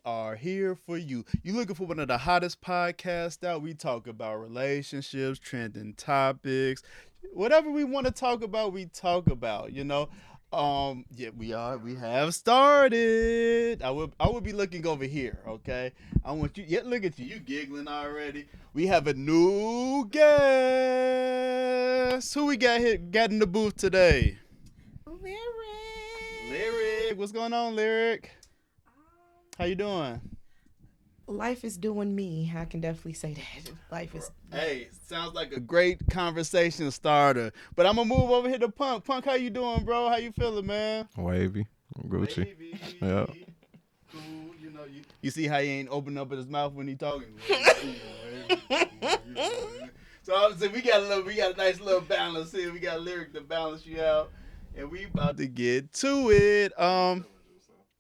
are here for you. You looking for one of the hottest podcasts out? We talk about relationships, trending topics, whatever we want to talk about, we talk about. Yeah, we are. We have started. I will be looking over here. Okay, I want you. Yeah, look at you. You giggling already. We have a new guest. Who we got here? Got in the booth today? Lyric. What's going on, Lyric? How you doing? Life is doing me. I can definitely say that. Life is. Hey, sounds like a great conversation starter. But I'm gonna move over here to Punk. Punk, how you doing, bro? How you feeling, man? Wavy. Gucci. Baby. Yeah. Cool. You see how he ain't opening up his mouth when he talking. So obviously we got a nice little balance here. We got Lyric to balance you out, and we about to get to it. Oh,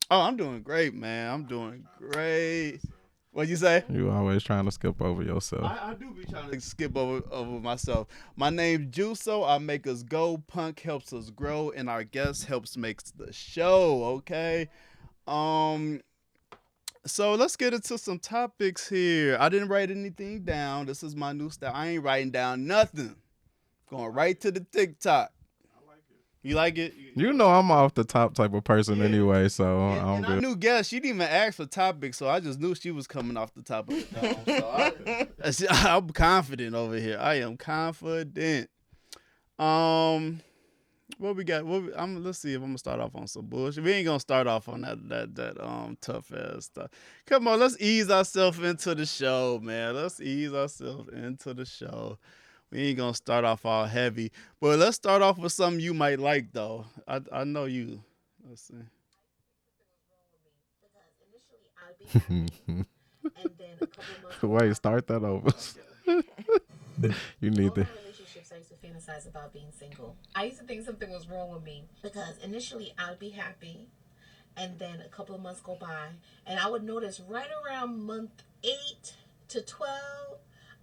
I'm doing great, man. I'm doing great. What'd you say? You always trying to skip over yourself. I do be trying to skip over myself. My name's JuSo. I make us go. Punk helps us grow, and our guest helps makes the show. Okay. So let's get into some topics here. I didn't write anything down. This is my new style. I ain't writing down nothing. Going right to the TikTok. You like it? You know I'm off the top type of person anyway, so And our new guest, she didn't even ask for topics, so I just knew she was coming off the top of the dome. So I'm confident over here. I am confident. What we got? Let's see if I'm gonna start off on some bullshit. We ain't gonna start off on that tough ass stuff. Come on, let's ease ourselves into the show, man. Let's ease ourselves into the show. We ain't gonna start off all heavy, but let's start off with something you might like, though. I know you. Let's see. Wait, start that over. You need to. Relationships, I used to fantasize about being single. I used to think something was wrong with me because initially I would be happy, and then a couple of months go by, and I would notice right around month 8 to 12,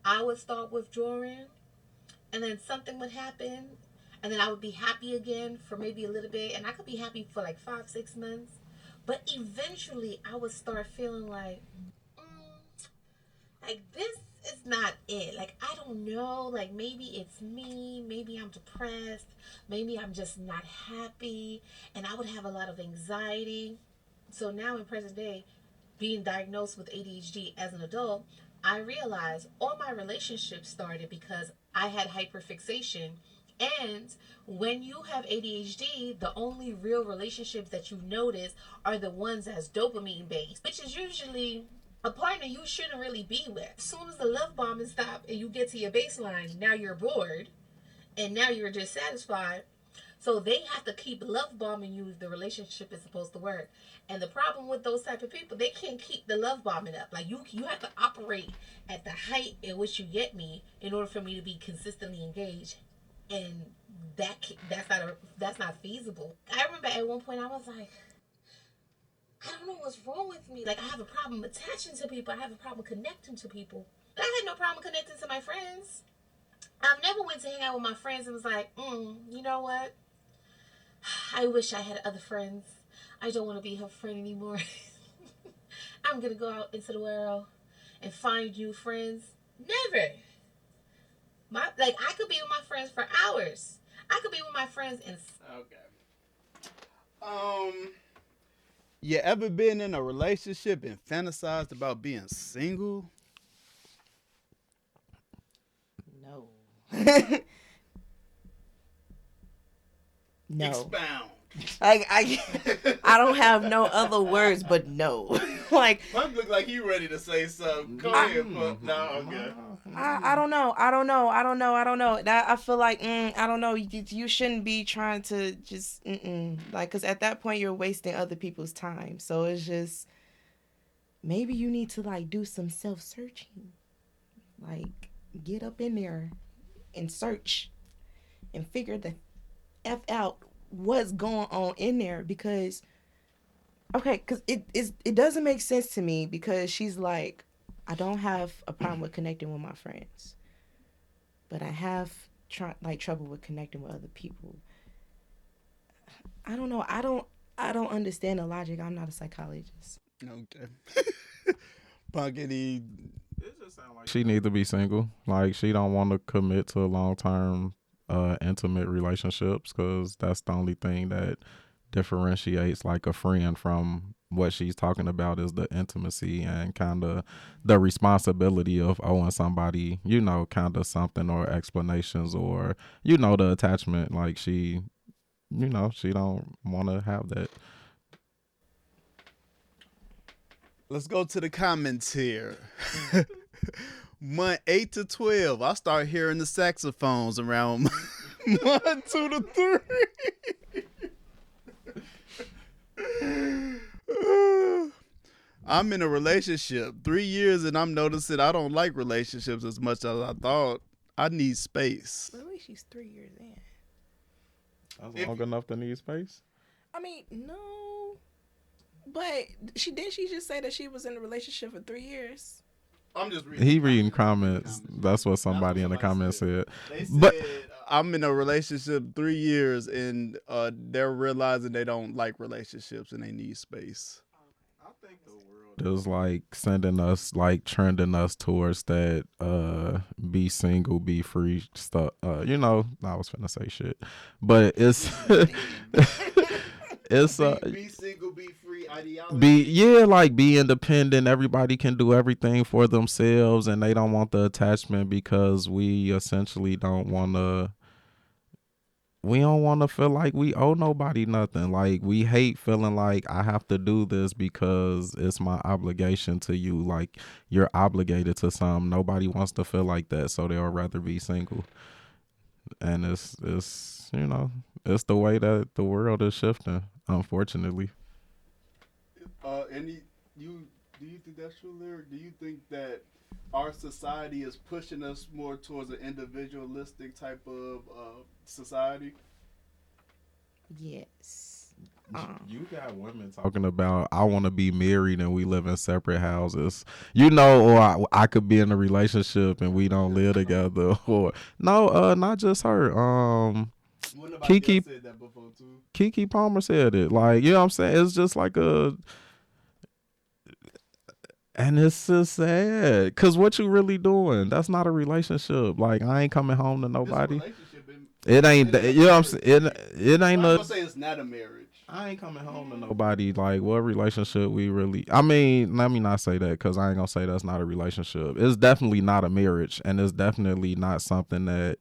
I would start withdrawing, and then something would happen, and then I would be happy again for maybe a little bit, and I could be happy for like 5-6 months, but eventually I would start feeling like this is not it. Like, I don't know, like maybe it's me, maybe I'm depressed, maybe I'm just not happy, and I would have a lot of anxiety. So now in present day, being diagnosed with ADHD as an adult, I realized all my relationships started because I had hyperfixation. And when you have ADHD, the only real relationships that you notice are the ones that's dopamine based, which is usually a partner you shouldn't really be with. As soon as the love bombing stops and you get to your baseline, now you're bored and now you're dissatisfied. So they have to keep love bombing you if the relationship is supposed to work. And the problem with those type of people, they can't keep the love bombing up. Like you have to operate at the height in which you get me in order for me to be consistently engaged. And that's not feasible. I remember at one point I was like, I don't know what's wrong with me. Like, I have a problem attaching to people. I have a problem connecting to people. But I had no problem connecting to my friends. I've never went to hang out with my friends and was like, you know what? I wish I had other friends. I don't want to be her friend anymore. I'm going to go out into the world and find new friends. Never. I could be with my friends for hours. I could be with my friends and... Okay. You ever been in a relationship and fantasized about being single? No. No. Expound. I don't have no other words but no. Like, Punk look like he ready to say something. Go ahead, Punk. No, okay. I don't know. That I feel like I don't know. You shouldn't be trying to just like, because at that point you're wasting other people's time. So it's just maybe you need to like do some self-searching, like get up in there and search and figure the f out what's going on in there, because it doesn't make sense to me, because she's like, I don't have a problem with connecting with my friends, but I have trouble with connecting with other people. I don't know. I don't understand the logic. I'm not a psychologist. Okay. Punk, any? It just sounds like she need to be single. Like she don't want to commit to long term, intimate relationships because that's the only thing that differentiates like a friend from what she's talking about is the intimacy and kind of the responsibility of owing somebody, you know, kind of something or explanations or you know the attachment. Like she, you know, she don't want to have that. Let's go to the comments here. Month 8 to 12, I start hearing the saxophones around month 2 to 3. I'm in a relationship 3 years and I'm noticing I don't like relationships as much as I thought. I need space. At least she's 3 years in. That's long enough to need space. I mean, no, but she just say that she was in a relationship for 3 years. I'm just reading. He reading comments. That's what somebody in the comments said. They said I'm in a relationship 3 years and they're realizing they don't like relationships and they need space. I think the world is like sending us, like trending us towards that be single, be free stuff. You know, I was finna say shit, but it's it's be single, be free ideology. Like be independent. Everybody can do everything for themselves, and they don't want the attachment because we essentially don't want to. We don't want to feel like we owe nobody nothing. Like we hate feeling like I have to do this because it's my obligation to you. Like you're obligated to something. Nobody wants to feel like that, so they'll rather be single. And it's you know, it's the way that the world is shifting, unfortunately. Do you think that's true, Lyric? Do you think that our society is pushing us more towards an individualistic type of society? Yes. You got women talking about I want to be married and we live in separate houses, you know, or I could be in a relationship and we don't live together, or no, not just her. Kiki said that before too. Kiki Palmer said it. Like, you know what I'm saying? It's just like and it's just sad because what you really doing? That's not a relationship. Like I ain't coming home to nobody. It ain't. You know what I'm saying? It ain't. I'm gonna say it's not a marriage. I ain't coming home to nobody. Like what relationship we really? I mean, let me not say that because I ain't gonna say that's not a relationship. It's definitely not a marriage, and it's definitely not something that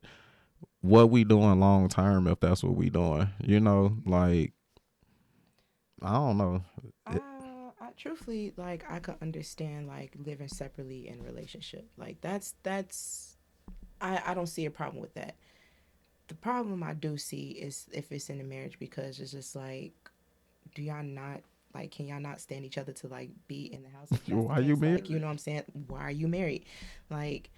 what we doing long term. If that's what we doing, you know, like I don't know. Truthfully, like I could understand like living separately in a relationship. Like that's I don't see a problem with that. The problem I do see is if it's in a marriage, because it's just like, do y'all not like, can y'all not stand each other to like be in the house? Why you married? Like, you know what I'm saying? Why are you married? Like,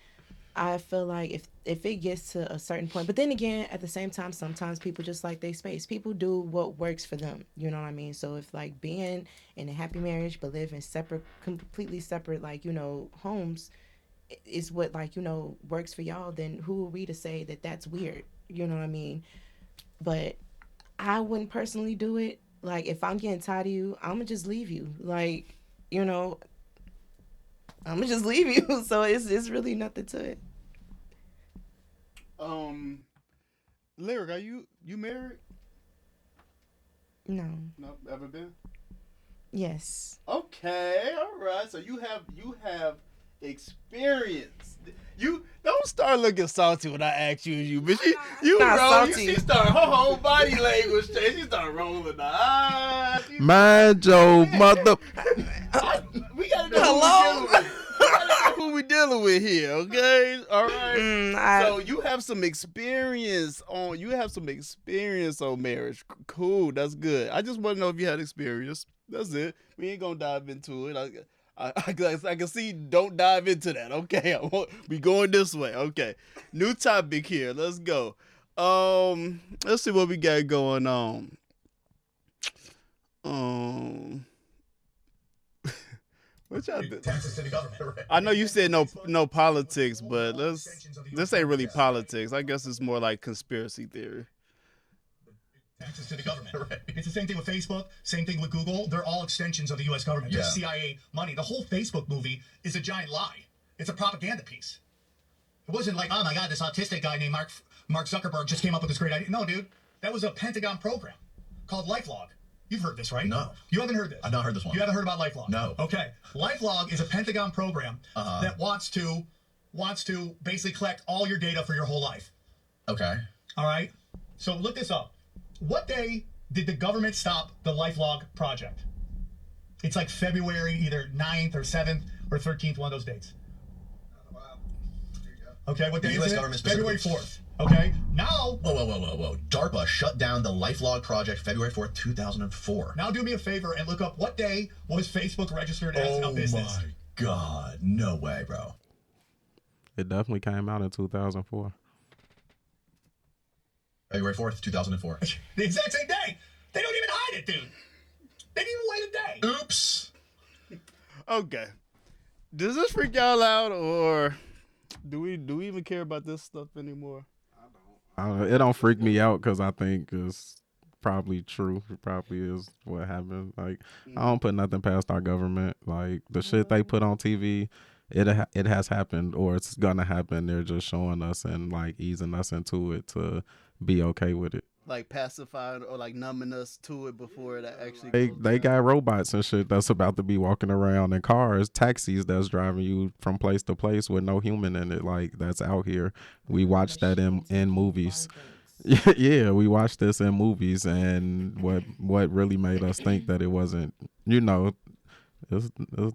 I feel like if it gets to a certain point, but then again, at the same time, sometimes people just like their space. People do what works for them. You know what I mean? So if like being in a happy marriage but live in separate, completely separate, like, you know, homes is what like, you know, works for y'all, then who are we to say that that's weird? You know what I mean? But I wouldn't personally do it. Like if I'm getting tired of you, I'm gonna just leave you. Like, you know, I'm gonna just leave you. So it's really nothing to it. Lyric, are you married? No. No, ever been? Yes. Okay, all right. So you have experience. You don't start looking salty when I ask you, but you roll. She start her whole body language change. She start rolling the eyes. Mind your mother. We gotta know who we dealing with here, okay? All right. So you have some experience on marriage. Cool, that's good. I just want to know if you had experience. That's it. We ain't gonna dive into it. I can see. Don't dive into that. Okay, we going this way. Okay, new topic here. Let's go. Let's see what we got going on. What y'all do? I know you said no politics, but this ain't really politics. I guess it's more like conspiracy theory. access to the government. Right. It's the same thing with Facebook, same thing with Google. They're all extensions of the U.S. government. They're CIA money. The whole Facebook movie is a giant lie. It's a propaganda piece. It wasn't like, oh my God, this autistic guy named Mark Zuckerberg just came up with this great idea. No, dude, that was a Pentagon program called LifeLog. You've heard this, right? No. You haven't heard this? I've not heard this one. You haven't heard about LifeLog? No. Okay. LifeLog is a Pentagon program that wants to basically collect all your data for your whole life. Okay. All right? So look this up. What day did the government stop the LifeLog project? It's like February either 9th or 7th or 13th, one of those dates. Okay, what day is it? February 4th. Okay, now... Whoa. DARPA shut down the LifeLog project February 4th, 2004. Now do me a favor and look up what day was Facebook registered as a business. Oh my God. No way, bro. It definitely came out in 2004. February 4th, 2004. The exact same day. They don't even hide it, dude. They didn't even wait a day. Oops. Okay. Does this freak y'all out, or do we even care about this stuff anymore? I don't know. It don't freak me out because I think it's probably true. It probably is what happened. Like, I don't put nothing past our government. Like, the shit they put on TV, it has happened or it's gonna happen. They're just showing us and like easing us into it to be okay with it. Like pacifying or like numbing us to it before it actually They got robots and shit that's about to be walking around in cars, taxis that's driving you from place to place with no human in it. Like, that's out here. We watch that in movies. Yeah, we watched this in movies, and what really made us think that it wasn't, it's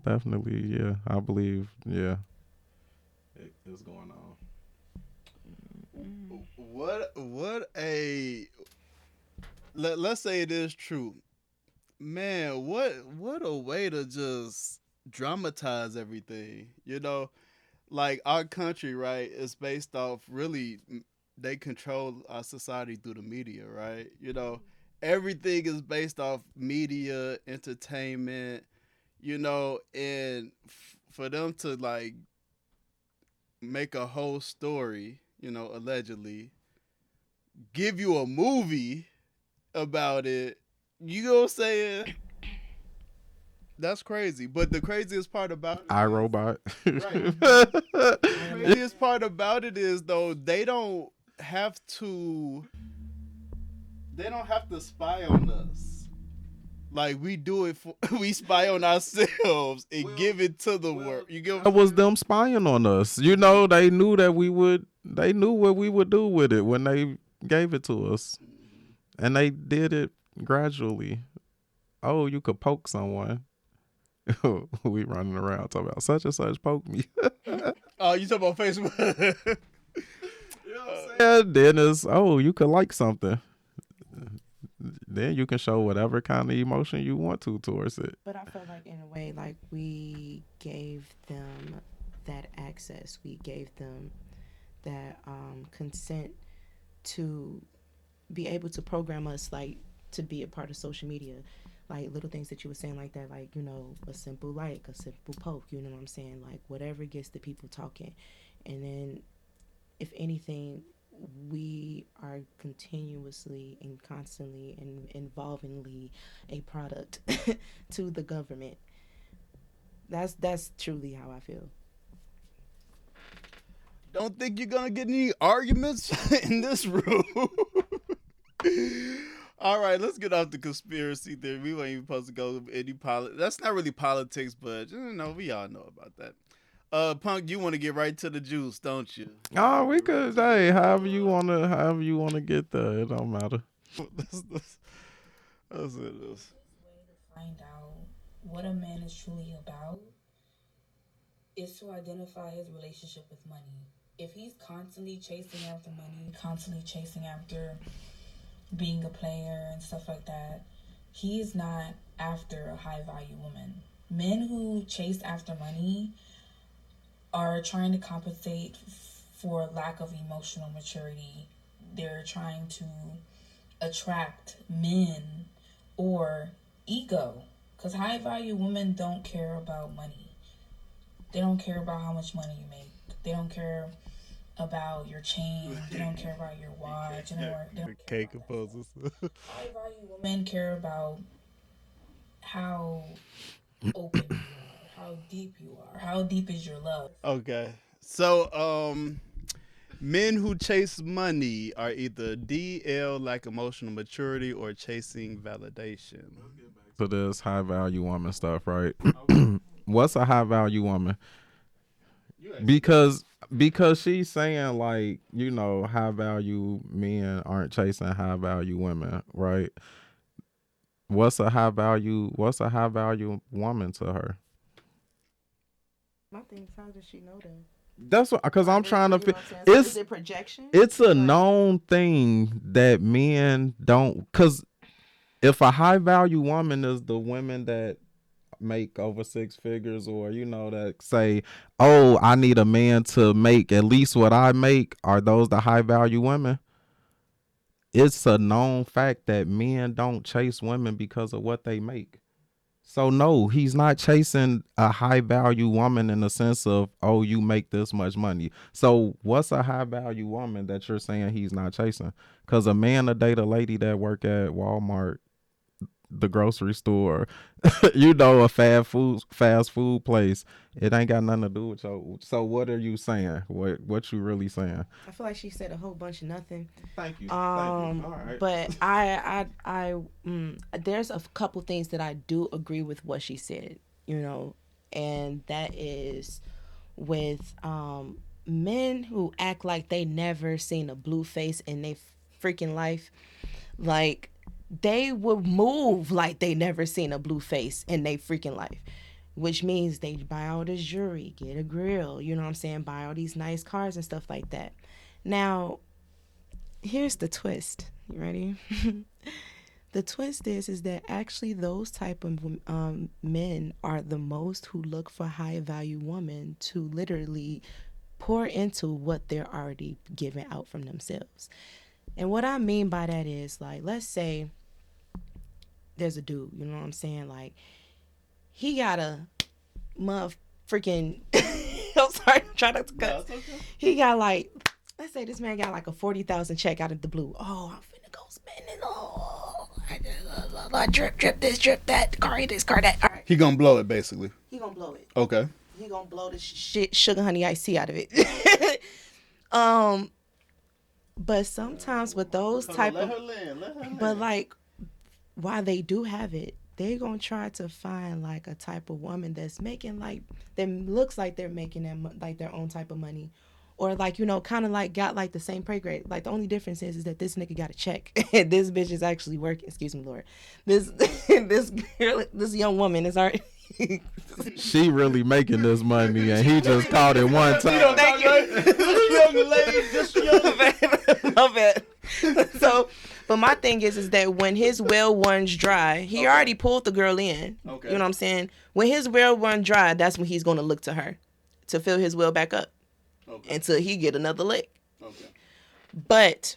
definitely, I believe, it's going on. Let's say it is true. Man, what a way to just dramatize everything. Like our country, right, is based off really, they control our society through the media, right? Everything is based off media, entertainment, and for them to like make a whole story, allegedly, give you a movie about it, you know what I'm saying? That's crazy. But the craziest part about it, iRobot. Right. The craziest part about it is though they don't have to spy on us. Like we do it we spy on ourselves and give it to the world. You get what That was them spying on us. They knew that they knew what we would do with it when they gave it to us. And they did it gradually. Oh, you could poke someone. We running around talking about such and such poke me. Oh, you talking about Facebook? Then it's, you could like something. Then you can show whatever kind of emotion you want to towards it. But I feel like in a way, like we gave them that access. We gave them that consent to be able to program us, like to be a part of social media. Like little things that you were saying like that, like, a simple like, a simple poke, you know what I'm saying? Like whatever gets the people talking. And then if anything, we are continuously and constantly and involvingly a product to the government. That's truly how I feel. Don't think you're gonna get any arguments in this room. All right, let's get off the conspiracy theory. We weren't even supposed to go with any politics. That's not really politics, but we all know about that. Punk, you want to get right to the juice, don't you? Oh, we could. Hey, however you wanna get there, it don't matter. That's it. Way to find out what a man is truly about is to identify his relationship with money. If he's constantly chasing after money, constantly chasing after being a player and stuff like that, he's not after a high value woman. Men who chase after money are trying to compensate for lack of emotional maturity. They're trying to attract men or ego, because high value women don't care about money. They don't care about how much money you make. They don't care about your chain. They don't care about your watch. They don't care Cake about composers. high value women care about how open you are, how deep you are, how deep is your love. Okay. So, men who chase money are either DL, like emotional maturity, or chasing validation. So this high value woman stuff, right? What's a high value woman? Because she's saying like, you know, high value men aren't chasing high value women, right? What's a high value woman to her? My thing is, how does she know that? That's what, because I'm trying to You know feel. what I'm saying? So is It's it projection? it's a Like, known thing that men don't. Because if a high value woman is the women that make over six figures, or you know, that say, oh, I need a man to make at least what I make, are those the high value women? It's a known fact that men don't chase women because of what they make. So no, he's not chasing a high value woman in the sense of, oh, you make this much money. So what's a high value woman that you're saying he's not chasing? Because a man will date a lady that work at Walmart, the grocery store, you know, a fast food place. It ain't got nothing to do with you. So what are you saying? What you really saying? I feel like she said a whole bunch of nothing. Thank you. All right. But there's a couple things that I do agree with what she said, you know, and that is with men who act like they never seen a blue face in their freaking life. Like, they will move like they never seen a blue face in their freaking life, which means they buy all this jewelry, get a grill, you know what I'm saying, buy all these nice cars and stuff like that. Now, here's the twist. You ready? The twist is that actually those type of men are the most who look for high value women to literally pour into what they're already giving out from themselves. And what I mean by that is, like, let's say there's a dude, you know what I'm saying? Like, he got a freaking I'm sorry, I'm trying not to cuss. No, okay. He got like, let's say this man got like a 40,000 check out of the blue. Oh, I'm finna go spending. Oh, I drip this, drip that, car this, car that. All right. He gonna blow it, basically. He gonna blow it. Okay. He gonna blow the shit, sugar honey iced tea out of it. But sometimes with those type of, but like, while they do have it, they gonna try to find like a type of woman that's making like, that looks like they're making them like their own type of money, or like, you know, kind of like got like the same pay grade. Like, the only difference is that this nigga got a check. This bitch is actually working. Excuse me, Lord. This girl, this young woman is already. She really making this money, and he just caught it one time. Thank you. This young lady, this young. Love it. So, but my thing is that when his well runs dry, he already pulled the girl in. Okay. You know what I'm saying? When his well runs dry, that's when he's gonna look to her to fill his well back up. Okay. Until he get another lick. Okay. But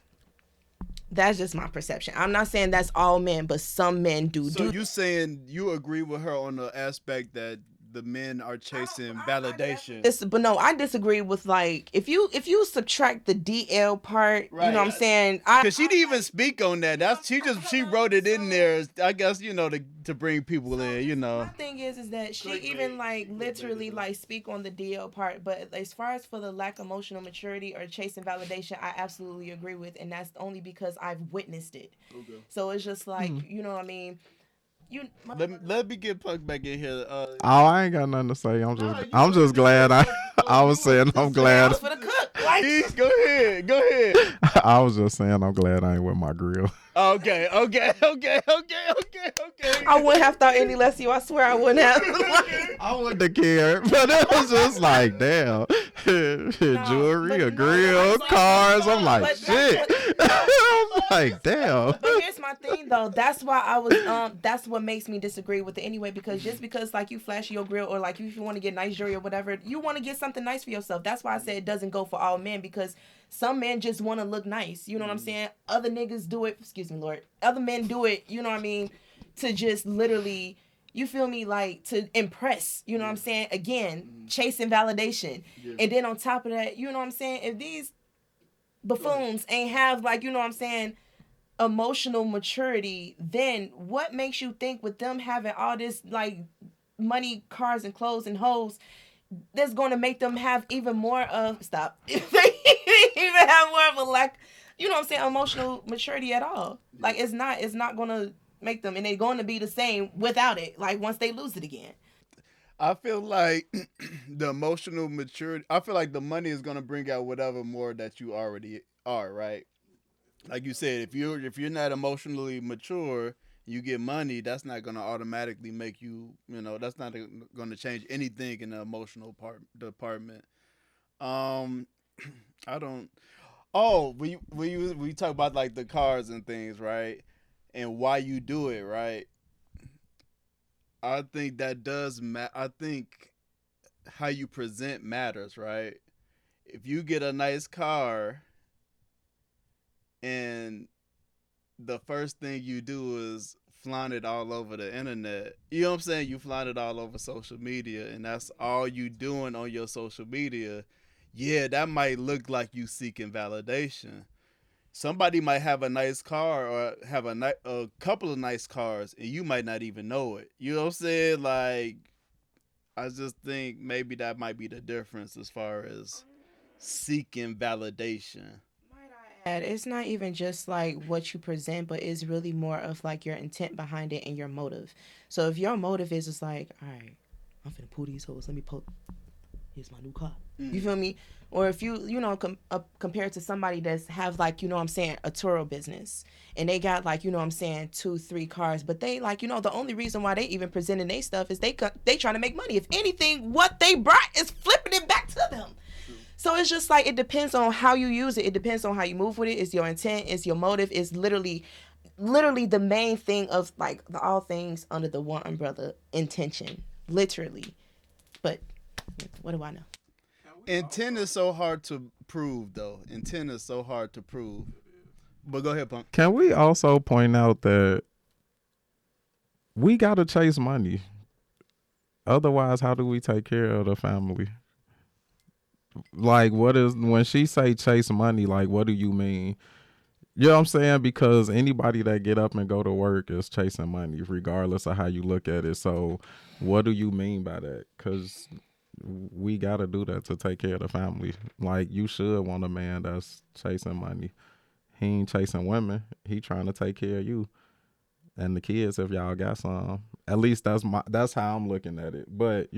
that's just my perception. I'm not saying that's all men, but some men do. So you saying you agree with her on the aspect that the men are chasing validation? But no, I disagree with, like, if you subtract the DL part, right, you know what I'm saying? Because she didn't even speak on that. She wrote it in there, I guess, you know, to bring people in, you know. My thing is that she even like literally like speak on the DL part, but as far as for the lack of emotional maturity or chasing validation, I absolutely agree with, and that's only because I've witnessed it. Okay. So it's just like, you know what I mean? Let me get plugged back in here. I ain't got nothing to say. I'm just glad I was saying I'm glad. For the cook. Go ahead. I was just saying I'm glad I ain't with my grill. Okay. I wouldn't have thought any less of you. I swear I wouldn't have. I wouldn't have cared, but it was just like, damn, jewelry, a grill, cars. I'm like, shit. I'm like, damn. But here's my thing, though. That's why I was. That's what makes me disagree with it anyway. Because just because like you flash your grill, or like if you want to get nice jewelry or whatever, you want to get something nice for yourself. That's why I said it doesn't go for all men, because some men just want to look nice. You know what I'm saying? Other niggas do it. Excuse me, Lord. Other men do it. You know what I mean? To just literally You feel me? Like, to impress, you know what I'm saying? Again, chasing validation. And then on top of that, you know what I'm saying? If these buffoons ain't have, like, you know what I'm saying, emotional maturity, then what makes you think with them having all this, like, money, cars, and clothes and hoes, that's going to make them have even more of, even have more of a lack, you know what I'm saying, emotional maturity at all. Like, it's not going to make them, and they're going to be the same without it, like, once they lose it again. I feel like the emotional maturity, I feel like the money is gonna bring out whatever more that you already are, right? Like you said, if you're not emotionally mature, you get money, that's not gonna automatically make you, that's not gonna change anything in the emotional department. Um, I don't. Oh, we talk about like the cars and things, right? And why you do it, right? I think that does matter. I think how you present matters, right? If you get a nice car and the first thing you do is flaunt it all over the internet, you know what I'm saying? You flaunt it all over social media, and that's all you doing on your social media. Yeah, that might look like you seeking validation. Somebody might have a nice car or have a couple of nice cars, and you might not even know it. You know what I'm saying? Like, I just think maybe that might be the difference as far as seeking validation. And it's not even just like what you present, but it's really more of like your intent behind it and your motive. So if your motive is just like, all right, I'm finna pull these hoes, let me post, here's my new car. You feel me? Or if you compare it to somebody that's have, like, you know what I'm saying, a Turo business, and they got, like, you know what I'm saying, 2-3 cars, but they, like, the only reason why they even presenting their stuff is they trying to make money. If anything, what they brought is flipping it back to them. So it's just like, it depends on how you use it. It depends on how you move with it. It's your intent. It's your motive. It's literally the main thing of, like, all things under the one umbrella: intention, literally. But what do I know? Intent is so hard to prove, though. Intent is so hard to prove. But go ahead, Punk. Can we also point out that we gotta chase money? Otherwise, how do we take care of the family? Like, when she say chase money, like, what do you mean? You know what I'm saying? Because anybody that get up and go to work is chasing money, regardless of how you look at it. So what do you mean by that? Because we got to do that to take care of the family. Like, you should want a man that's chasing money. He ain't chasing women. He trying to take care of you and the kids if y'all got some. At least that's how I'm looking at it. But,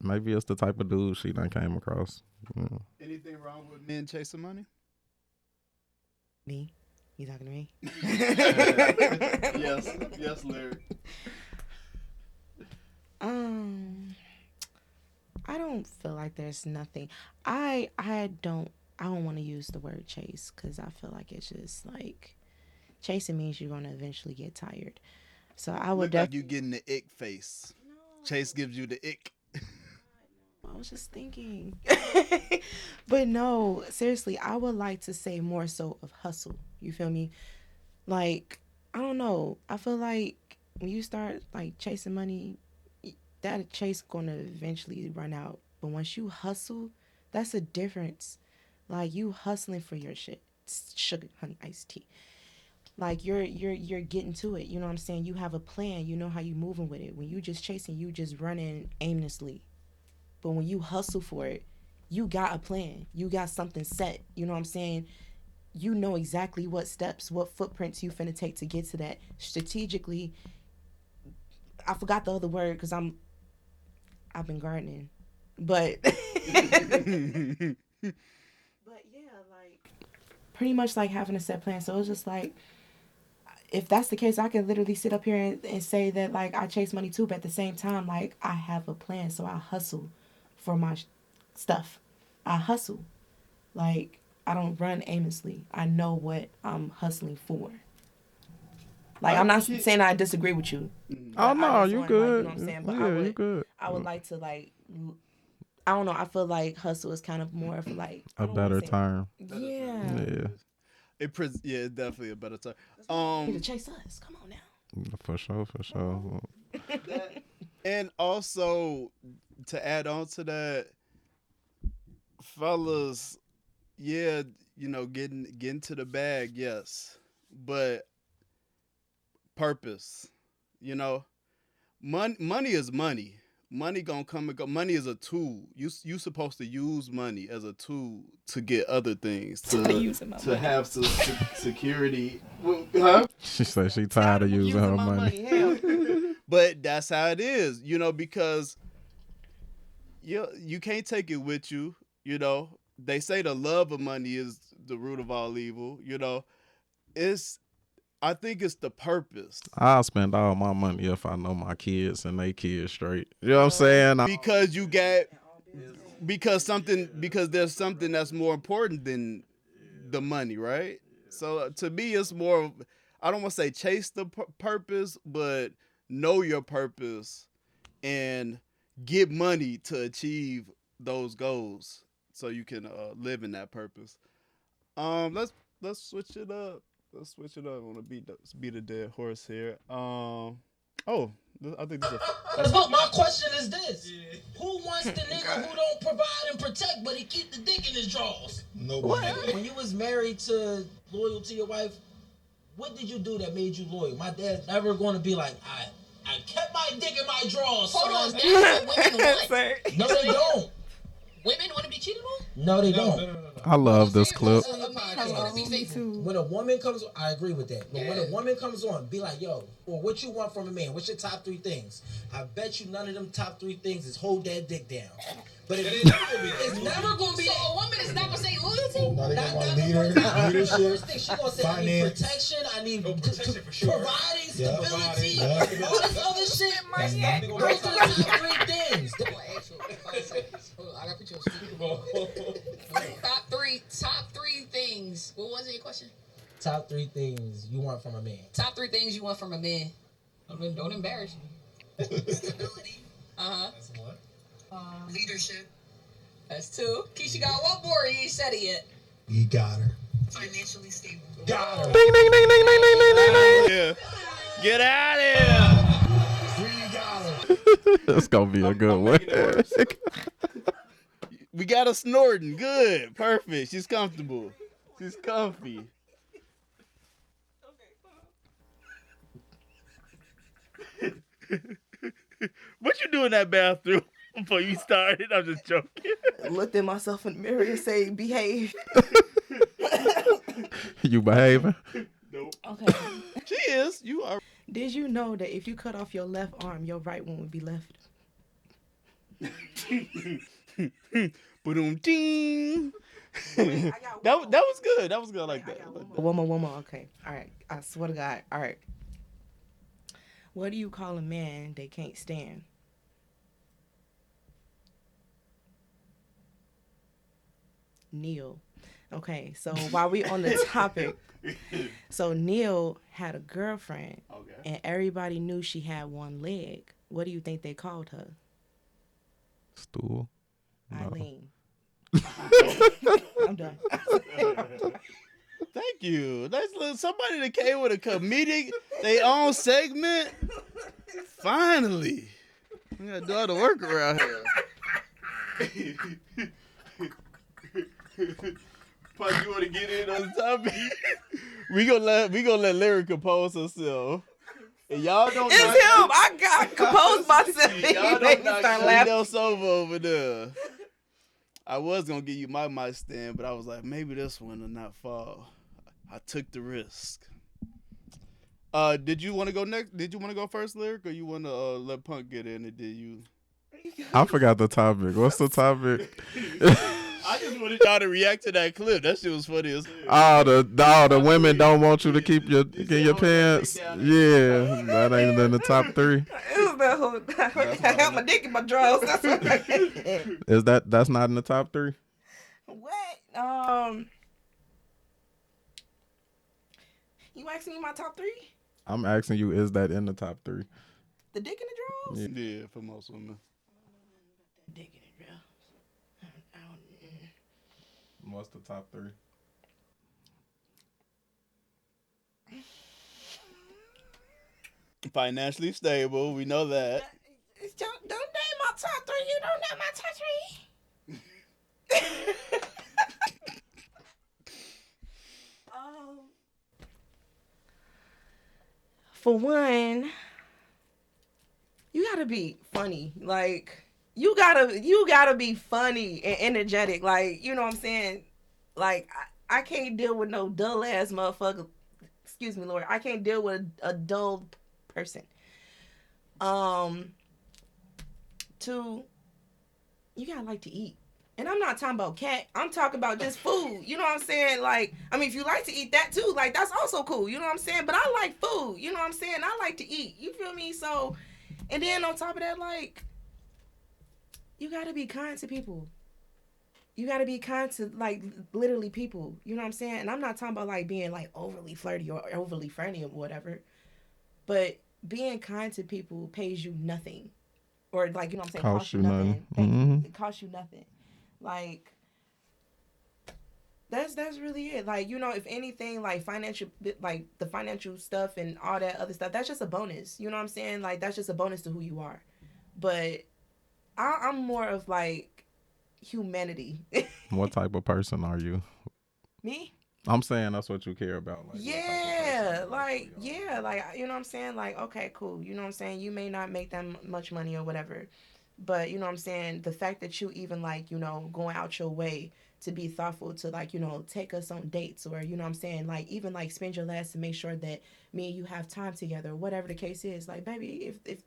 maybe it's the type of dude she done came across. Anything wrong with men chasing money? Me? You talking to me? Yes, Larry. I don't feel like there's nothing. I don't want to use the word chase, because I feel like it's just like, chasing means you're gonna eventually get tired. So I would definitely, like you getting the ick face. No. Chase gives you the ick. I was just thinking. But no, seriously, I would like to say more so of hustle. You feel me? Like, I don't know. I feel like when you start, like, chasing money, that chase gonna eventually run out. But once you hustle, that's a difference. Like, you hustling for your shit. Sugar, honey, iced tea. Like, you're getting to it. You know what I'm saying? You have a plan. You know how you moving with it. When you just chasing, you just running aimlessly. But when you hustle for it, you got a plan. You got something set. You know what I'm saying? You know exactly what steps, what footprints you finna take to get to that. Strategically, I forgot the other word because I've been gardening. But but yeah, like, pretty much like having a set plan. So it's just like, if that's the case, I can literally sit up here and say that, like, I chase money too, but at the same time, like, I have a plan. So I hustle for my stuff. I hustle. Like, I don't run aimlessly. I know what I'm hustling for. Like, I'm not saying I disagree with you. Oh, no, you good. Like, you know what I'm saying? But you good. I would like to, like, I don't know. I feel like hustle is kind of more of like a better term. Yeah. It's definitely a better term. You to chase us. Come on now. For sure, for sure. And also to add on to that, fellas, yeah, getting to the bag, yes, but purpose, you know, money is money. Money gonna come and go. Money is a tool. You supposed to use money as a tool to get other things, to have security. Huh? She said she tired of using her money. But that's how it is, because you can't take it with you. They say the love of money is the root of all evil. I think it's the purpose. I'll spend all my money if I know my kids and they kids straight. You know what I'm saying? Because there's something that's more important than the money, right? So to me, it's more. I don't want to say chase the purpose, but know your purpose and get money to achieve those goals, so you can live in that purpose. Let's switch it up. I want to beat a dead horse here. I think this is Look, my question is this: who wants the nigga who don't provide and protect, but he keep the dick in his drawers? Nobody. When you was married to loyal to your wife, what did you do that made you loyal? My dad's never going to be like, I kept my dick in my drawers. Hold on, that's what women want. No, they don't. Women want to be cheated on? No, they don't. No. I love this clip. A man is going to be faithful. When a woman comes on, I agree with that. But when a woman comes on, be like, yo, or what you want from a man? What's your top 3 things? I bet you none of them top 3 things is hold that dick down. But it's never going to be. So a woman is not going to say loyalty? No, they Not want the leadership, first thing. She going to say, I need finance. protection, I need protection for sure. providing Yeah. stability, Yeah. all this other shit. That's not Those are the top 3 things. Hold on, I got to put you on top three things. What was it, your question? Top 3 things you want from a man. Top 3 things you want from a man. Don't embarrass me. Stability. That's what? Leadership. That's 2. Keisha got one more. You ain't said it yet. You got her. Financially stable. Got her. Ding, ding, ding, ding, ding, ding, ding, ding, ding. Yeah. Get out of here. We got her. That's gonna be a good one. We got her snorting. Good. Perfect. She's comfortable. She's comfy. What you do in that bathroom before you started? I'm just joking. Looked at myself in the mirror and say, behave. You behaving? Nope. Okay. She is. You are. Did you know that if you cut off your left arm, your right one would be left? Boom, ding. That was good. That was good. I like that. One more. Okay. All right. I swear to God. All right. What do you call a man they can't stand? Neil. Okay, so while we on the topic, so Neil had a girlfriend, and everybody knew she had one leg. What do you think they called her? Stool. No. Eileen. I'm done. Thank you. That's somebody that came with a comedic, they own segment. Finally. We gotta do all the work around here. Pug, you wanna get in on the topic? we gonna let Lyric compose herself. And y'all don't It's him. I got composed myself. y'all He made don't me knock start laughing. else over there. I was gonna give you my mic stand, but I was like, maybe this one will not fall. I took the risk. Did you want to go next? Did you want to go first, Lyric, or you want to let Punk get in? And did you? I forgot the topic. What's the topic? I just wanted y'all to react to that clip. That shit was funny as hell. All the women don't want you to keep your pants. Yeah, that ain't in the top 3. It was the whole. I got my dick in my drawers. That's what I did. Is that's not in the top 3? What? You asking me my top 3? I'm asking you, is that in the top 3? The dick in the drawers? Yeah, for most women. Dick in the drawers. I don't. What's the top 3? Financially stable. We know that. Don't name my top three. You don't know my top three. For one, you gotta be funny. Like you gotta be funny and energetic. Like you know what I'm saying. Like I can't deal with no dull ass motherfucker. Excuse me, Lord. I can't deal with a dull person. Two, you gotta like to eat. And I'm not talking about cat. I'm talking about just food. You know what I'm saying? Like, I mean, if you like to eat that too, like, that's also cool. You know what I'm saying? But I like food. You know what I'm saying? I like to eat. You feel me? So, and then on top of that, like, you gotta be kind to people. You gotta be kind to, like, literally people. You know what I'm saying? And I'm not talking about, like, being, like, overly flirty or overly friendly or whatever. But being kind to people pays you nothing. Or, like, you know what I'm saying? Costs you nothing. Mm-hmm. It costs you nothing. Like, that's really it. Like, you know, if anything, like financial, like the financial stuff and all that other stuff, that's just a bonus. You know what I'm saying? Like, that's just a bonus to who you are. But I'm more of like humanity. What type of person are you? Me? I'm saying that's what you care about. Like, yeah, like you know what I'm saying? Like, okay, cool. You know what I'm saying? You may not make that much money or whatever. But, you know what I'm saying, the fact that you even, like, you know, going out your way to be thoughtful to, like, you know, take us on dates or, you know what I'm saying, like, even, like, spend your last to make sure that me and you have time together or whatever the case is. Like, baby, if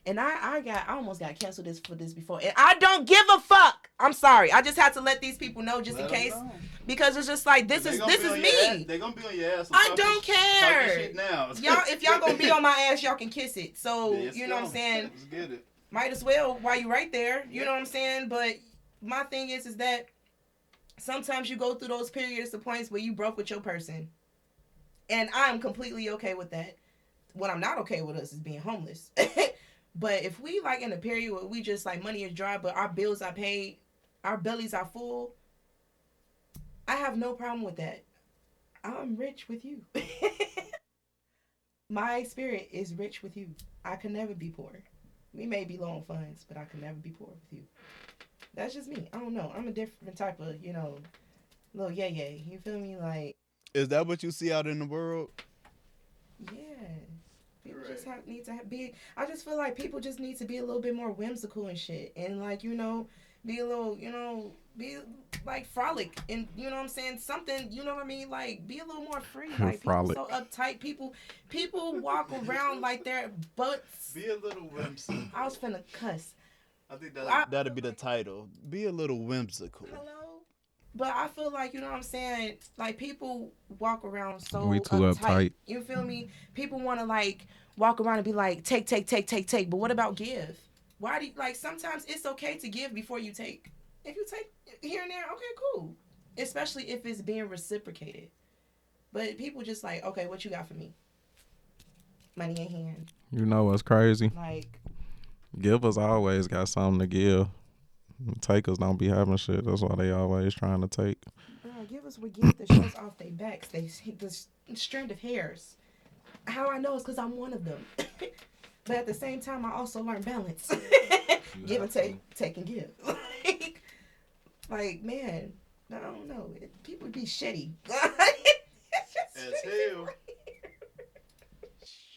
and I almost got canceled for this before. And I don't give a fuck. I'm sorry. I just had to let these people know just in case. Because it's just like, this is me. They're going to be on your ass. I don't care. Shit now. Y'all, if y'all going to be on my ass, y'all can kiss it. So, Yes, you know what I'm saying? Let's get it. Might as well while you right there. You know what I'm saying? But my thing is that sometimes you go through those periods of points where you broke with your person. And I'm completely okay with that. What I'm not okay with us is being homeless. But if we like in a period where we just like money is dry, but our bills are paid, our bellies are full, I have no problem with that. I'm rich with you. My spirit is rich with you. I can never be poor. We may be low on funds, but I can never be poor with you. That's just me. I don't know. I'm a different type of, you know, little yay. You feel me? Like, is that what you see out in the world? Yeah. People just need to be. I just feel like people just need to be a little bit more whimsical and shit, and like, you know, be a little, you know, be like frolic, and you know what I'm saying, something, you know what I mean, like be a little more free. Like frolic. People so uptight. People walk around like their butts. Be a little whimsical. I was finna cuss. I think that'd be the title. Be a little whimsical. Hello. But I feel like, you know what I'm saying, like people walk around so we too uptight. You feel me? People want to like walk around and be like, take. But what about give? Why do you, like, sometimes it's okay to give before you take. If you take here and there, okay, cool. Especially if it's being reciprocated. But people just like, okay, what you got for me? Money in hand. You know what's crazy? Like, givers always got something to give. Takers don't be having shit. That's why they always trying to take. Givers would give the shirts off their backs. They the strand of hairs. How I know is because I'm one of them. But at the same time, I also learn balance. Give and take and give. Like, man, I don't know. People be shitty. As hell.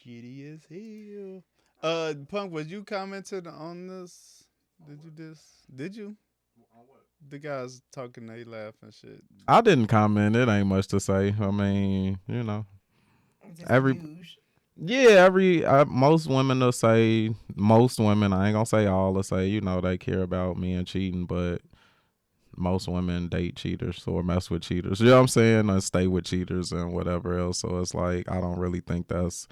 Shitty as hell. Punk, was you commented on this? Did you? On what? The guys talking, they laugh and shit. I didn't comment. It ain't much to say. I mean, you know, most women will say, most women, I ain't gonna say all, will say, you know, they care about men cheating, but most women date cheaters or mess with cheaters. You know what I'm saying? And stay with cheaters and whatever else. So it's like, I don't really think that's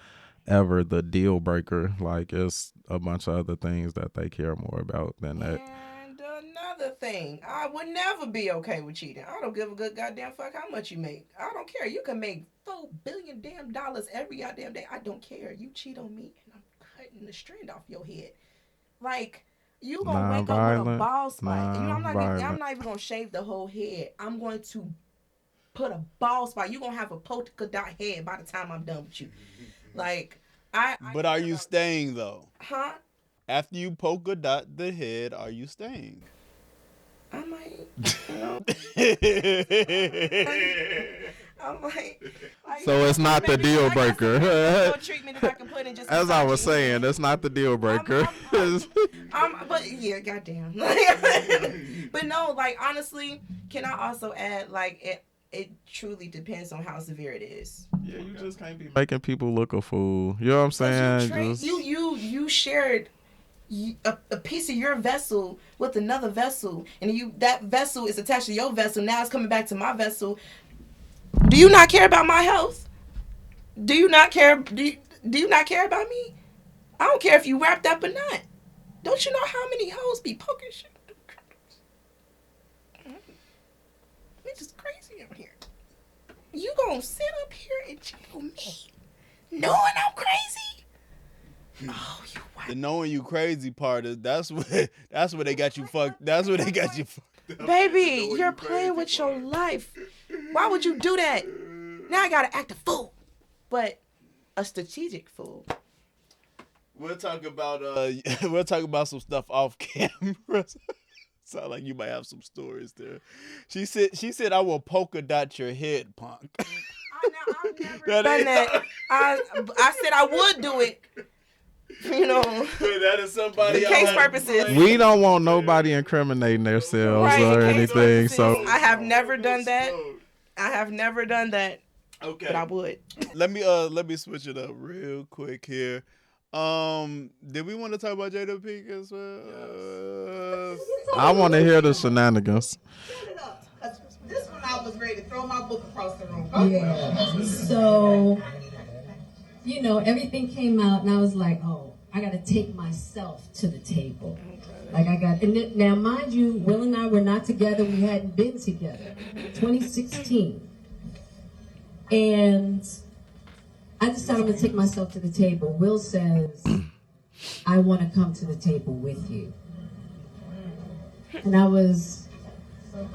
ever the deal breaker. Like, it's a bunch of other things that they care more about than that. And another thing, I would never be okay with cheating. I don't give a good goddamn fuck how much you make. I don't care. You can make $4 billion damn every goddamn day. I don't care. You cheat on me and I'm cutting the strand off your head. Like, you gonna wake up with a bald spot. You know, I'm not even gonna shave the whole head. I'm going to put a bald spot. You gonna have a polka dot head by the time I'm done with you. Like, But are you staying though? Huh? After you polka dot the head, are you staying? I might. I'm like So it's not the deal breaker. Treatment that I can put in just As I was saying, that's not the deal breaker. But yeah, goddamn. But no, like honestly, can I also add like it truly depends on how severe it is. Yeah, you just can't be making people look a fool. You know what I'm saying? You shared a piece of your vessel with another vessel, and that vessel is attached to your vessel. Now it's coming back to my vessel. Do you not care about my health? Do you not care? Do you not care about me? I don't care if you wrapped up or not. Don't you know how many hoes be poking shit? It's just crazy out here. You gonna sit up here and tell me knowing I'm crazy? Oh, you white. The knowing you crazy part is that's where they got you fucked. That's where they got you fucked up. Baby, you're playing with your life. Why would you do that? Now I gotta act a fool, but a strategic fool. We'll talk about some stuff off camera. Sound like you might have some stories there. She said I will polka dot your head, punk. I've never done that. I said I would do it. You know, that is somebody. The case purposes. We don't want nobody incriminating themselves or anything. So I have never done that. Okay, but I would. Let me switch it up real quick here. Did we want to talk about Jada Pinkett Smith? I want to hear the shenanigans. This one I was ready to throw my book across the room. Yeah. So, everything came out, and I was like, oh, I got to take myself to the table. Like now, mind you, Will and I were not together. We hadn't been together. 2016. And I decided I'm going to take myself to the table. Will says, I want to come to the table with you. And I was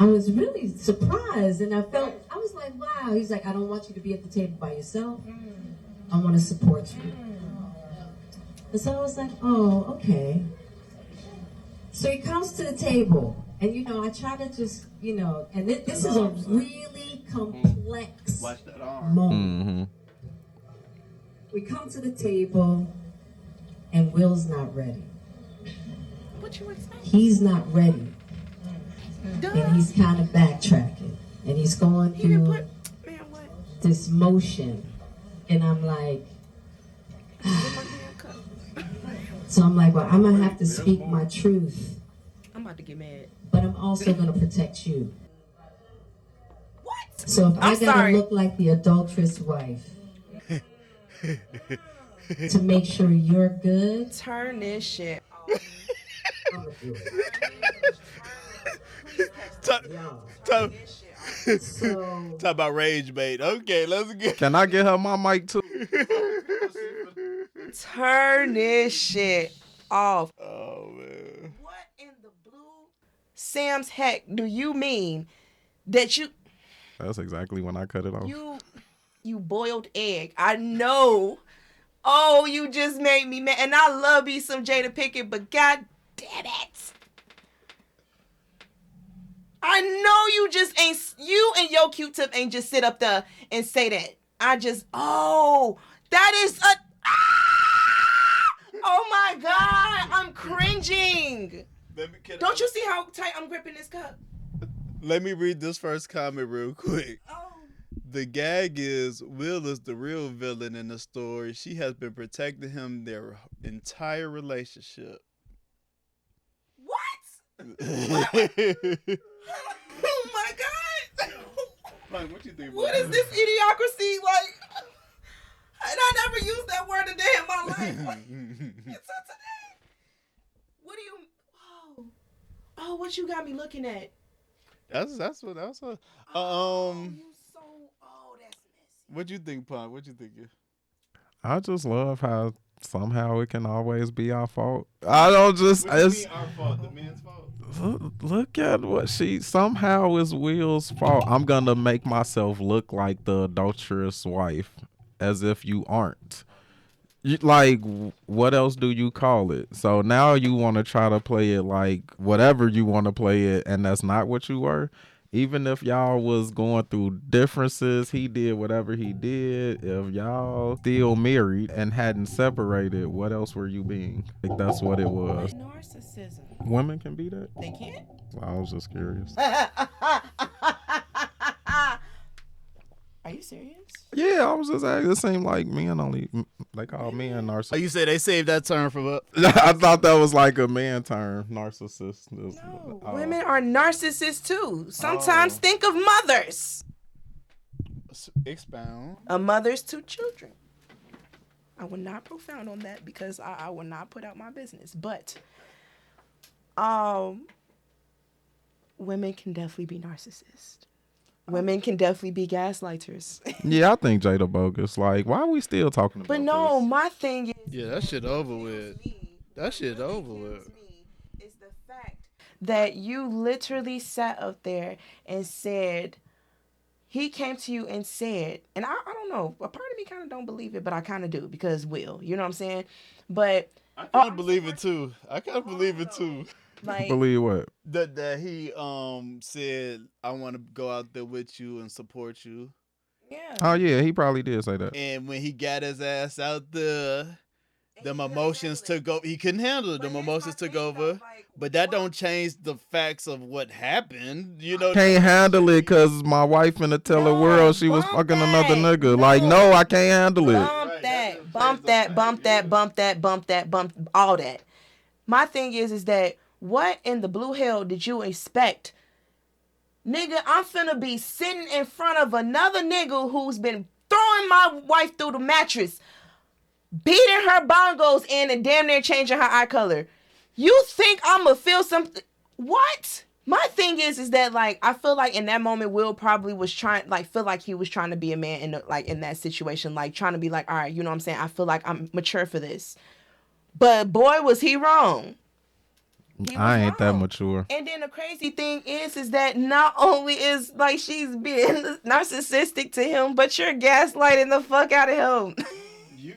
really surprised, and I was like, wow. He's like, I don't want you to be at the table by yourself. I want to support you. And so I was like, oh, okay. So he comes to the table, and I try to just, and this is a really complex moment. Mm-hmm. We come to the table, and Will's not ready. What you expect? He's not ready. Duh. And he's kind of backtracking. And he's going through this motion. And I'm like, so I'm like, well, I'm going to have to speak my truth. I'm about to get mad. But I'm also going to protect you. What? So if I got to look like the adulteress wife to make sure you're good. Turn this shit off. I'm going to do it. Talk about rage bait. Okay, let's get. Can I get her my mic too? Turn this shit off. Oh man. What in the blue Sam's heck do you mean that you? That's exactly when I cut it off. You boiled egg. I know. Oh, you just made me mad, and I love me some Jada Pinkett, but god damn it. I know you and your Q-tip ain't just sit up there and say that. That is oh my God, I'm cringing. Don't you see how tight I'm gripping this cup? Let me read this first comment real quick. Oh. The gag is Will is the real villain in the story. She has been protecting him their entire relationship. What? Oh my God! Like, what you think? What is this idiocracy? Like, and I never used that word a day in my life. Until today. What do you? Oh, what you got me looking at? That's what. You so. That's messy. What you think, Punk? What you think? I just love how somehow it can always be our fault. I don't just. What do you mean our fault? The man's fault. Look at what somehow is Will's fault. I'm gonna make myself look like the adulterous wife, as if you aren't. like, what else do you call it? So now you want to try to play it like whatever you want to play it, and that's not what you were. Even if y'all was going through differences, he did whatever he did. If y'all still married and hadn't separated, what else were you being? Like, that's what it was. Narcissism. Women can be that? They can't. I was just curious. Are you serious? Yeah, I was just asking. It seemed like men only, they call men narcissists. Oh, you say they saved that term for what? I thought that was like a man term, narcissist. No, women are narcissists too. Sometimes think of mothers. Expound. A mother's two children. I will not profound on that because I will not put out my business. But women can definitely be narcissists. Women can definitely be gaslighters. Yeah, I think Jada bogus. Like, why are we still talking about But no, this? my thing is... Yeah, that shit over with. That shit over with. It's the fact that you literally sat up there and said... He came to you and said... And I don't know. A part of me kind of don't believe it, but I kind of do because Will. You know what I'm saying? But... I kind of believe it too. Like, believe what? That he said, I want to go out there with you and support you. Yeah. Oh yeah, he probably did say that. And when he got his ass out there, them emotions took over. He couldn't handle it. Them emotions took over. But that don't change the facts of what happened. You know, Can't handle it because my wife finna tell the world she was fucking another nigga. Like, no, I can't handle it. Bump all that. My thing is that what in the blue hell did you expect? Nigga, I'm finna be sitting in front of another nigga who's been throwing my wife through the mattress, beating her bongos in and damn near changing her eye color. You think I'ma feel something? What? My thing is that, like, I feel like in that moment, Will probably was trying, like, feel like he was trying to be a man in, in that situation, like, trying to be like, all right, you know what I'm saying? I feel like I'm mature for this. But boy, was he wrong. I ain't that mature. And then the crazy thing is that not only is, like, she's being narcissistic to him, but you're gaslighting the fuck out of him.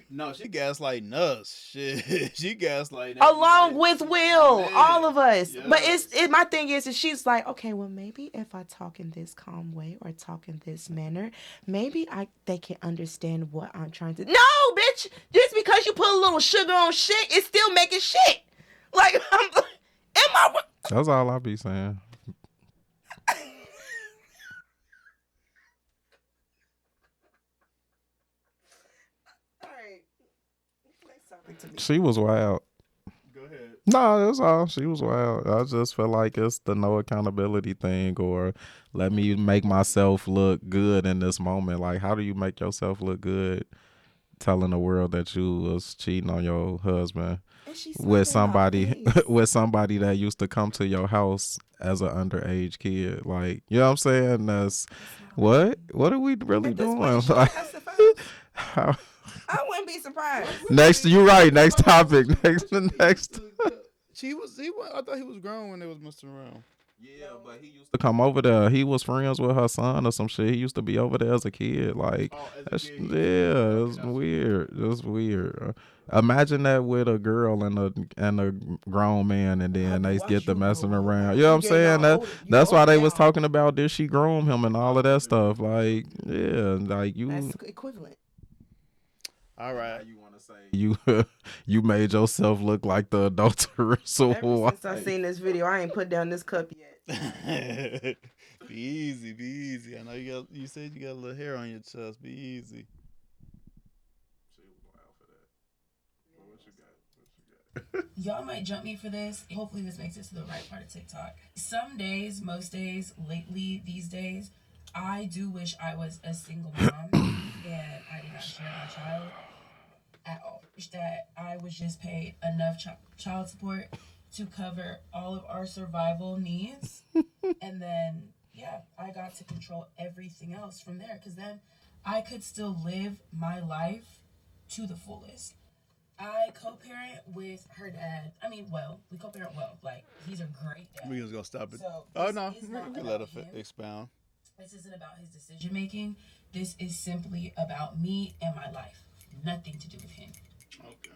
No, she gaslighting us. Shit, she gaslighting along with Will, all of us. Yeah. But my thing is she's like, okay, well, maybe if I talk in this calm way or talk in this manner, maybe they can understand what I'm trying to. No, bitch! Just because you put a little sugar on shit, it's still making shit. Like, that's all I be saying. She was wild. Go ahead. No, that's all. She was wild. I just feel like it's the no accountability thing, or let me make myself look good in this moment. Like, how do you make yourself look good telling the world that you was cheating on your husband with somebody that used to come to your house as an underage kid? Like, you know what I'm saying? That's what are we really doing? Like, I wouldn't be surprised. Next, you're right. Next topic. Next. I thought he was grown when they was messing around. Yeah, but he used to come over there. He was friends with her son or some shit. He used to be over there as a kid. Like, it was weird. It was weird. Imagine that with a girl and a grown man, and then they get to messing around. You know what I'm saying? That's why they was talking about, did she groom him and all of that stuff. Like, yeah, like you. That's equivalent. All right. You want to say you made yourself look like the adulteress? Ever since I seen this video, I ain't put down this cup yet. Be easy. I know you said you got a little hair on your chest. Be easy. Y'all might jump me for this. Hopefully this makes it to the right part of TikTok. Some days, most days, lately, these days, I do wish I was a single mom and I did not share my child at all. Wish that I was just paid enough child support to cover all of our survival needs. And then, yeah, I got to control everything else from there, because then I could still live my life to the fullest. I co-parent with her dad. We co-parent well. Like, he's a great dad. We're just going to stop it. So we can let her expound. This isn't about his decision making. This is simply about me and my life. Nothing to do with him. Okay.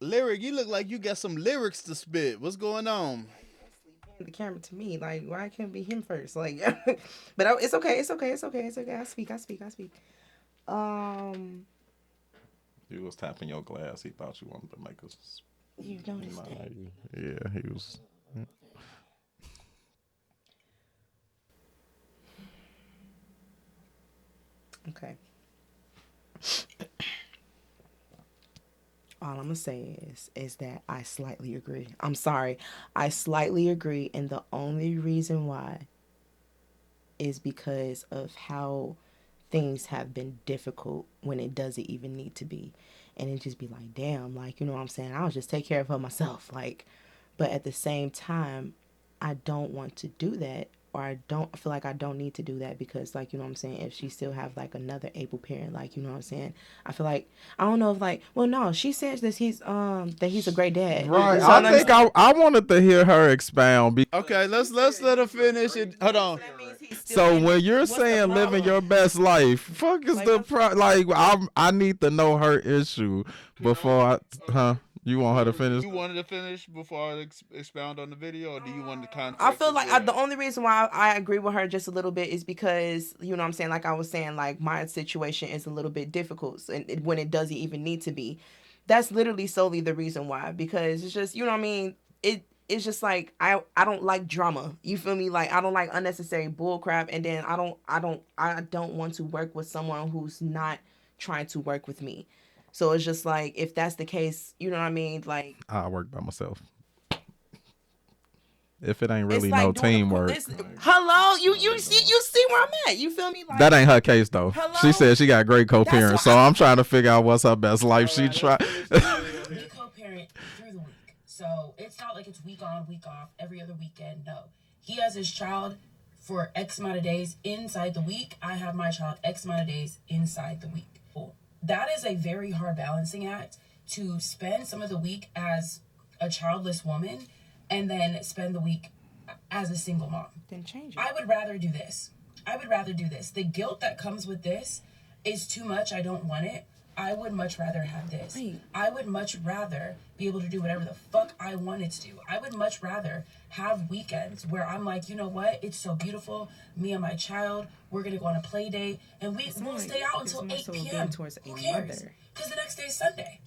Lyric, you look like you got some lyrics to spit. What's going on? The camera to me, like, why can't it be him first? Like, but it's okay. It's okay. It's okay. It's okay. I speak. You was tapping your glass. He thought you wanted to make us. You noticed that? Yeah, he was. Okay. All I'm gonna say is that I slightly agree. I'm sorry. I slightly agree, and the only reason why is because of how things have been difficult when it doesn't even need to be. And it just be like, damn, like, you know what I'm saying? I'll just take care of her myself. Like, but at the same time, I don't want to do that, or I feel like I don't need to do that because, like, you know what I'm saying, if she still have like another able parent, like, you know what I'm saying, I feel like, I don't know if like, well, no, she says that he's a great dad. Right. So I think I wanted to hear her expound. Okay, let's let her finish it. Hold on. So when you're saying living your best life, fuck is I need to know her issue before you want her to finish? You wanted to finish before I expound on the video, or do you want the context? I feel like the only reason why I agree with her just a little bit is because, you know what I'm saying, like I was saying, like my situation is a little bit difficult when it doesn't even need to be. That's literally solely the reason why, because it's just, you know what I mean, it's just like I don't like drama. You feel me? Like I don't like unnecessary bull crap, and then I don't want to work with someone who's not trying to work with me. So it's just like, if that's the case, you know what I mean? Like, I work by myself. If it ain't really like no teamwork. Hello, you see where I'm at? You feel me? Like, that ain't her case though. Hello? She said she got great co-parents, so I'm trying to figure out what's her best life. She tried. We co-parent through the week, so it's not like it's week on, week off, every other weekend. No, he has his child for X amount of days inside the week. I have my child X amount of days inside the week. That is a very hard balancing act, to spend some of the week as a childless woman and then spend the week as a single mom. Then change it. I would rather do this. The guilt that comes with this is too much. I don't want it. I would much rather have this. Wait. I would much rather be able to do whatever the fuck I wanted to do. I would much rather have weekends where I'm like, you know what? It's so beautiful. Me and my child, we're going to go on a play date, and we'll stay out until 8 p.m. Who cares? Because the next day is Sunday.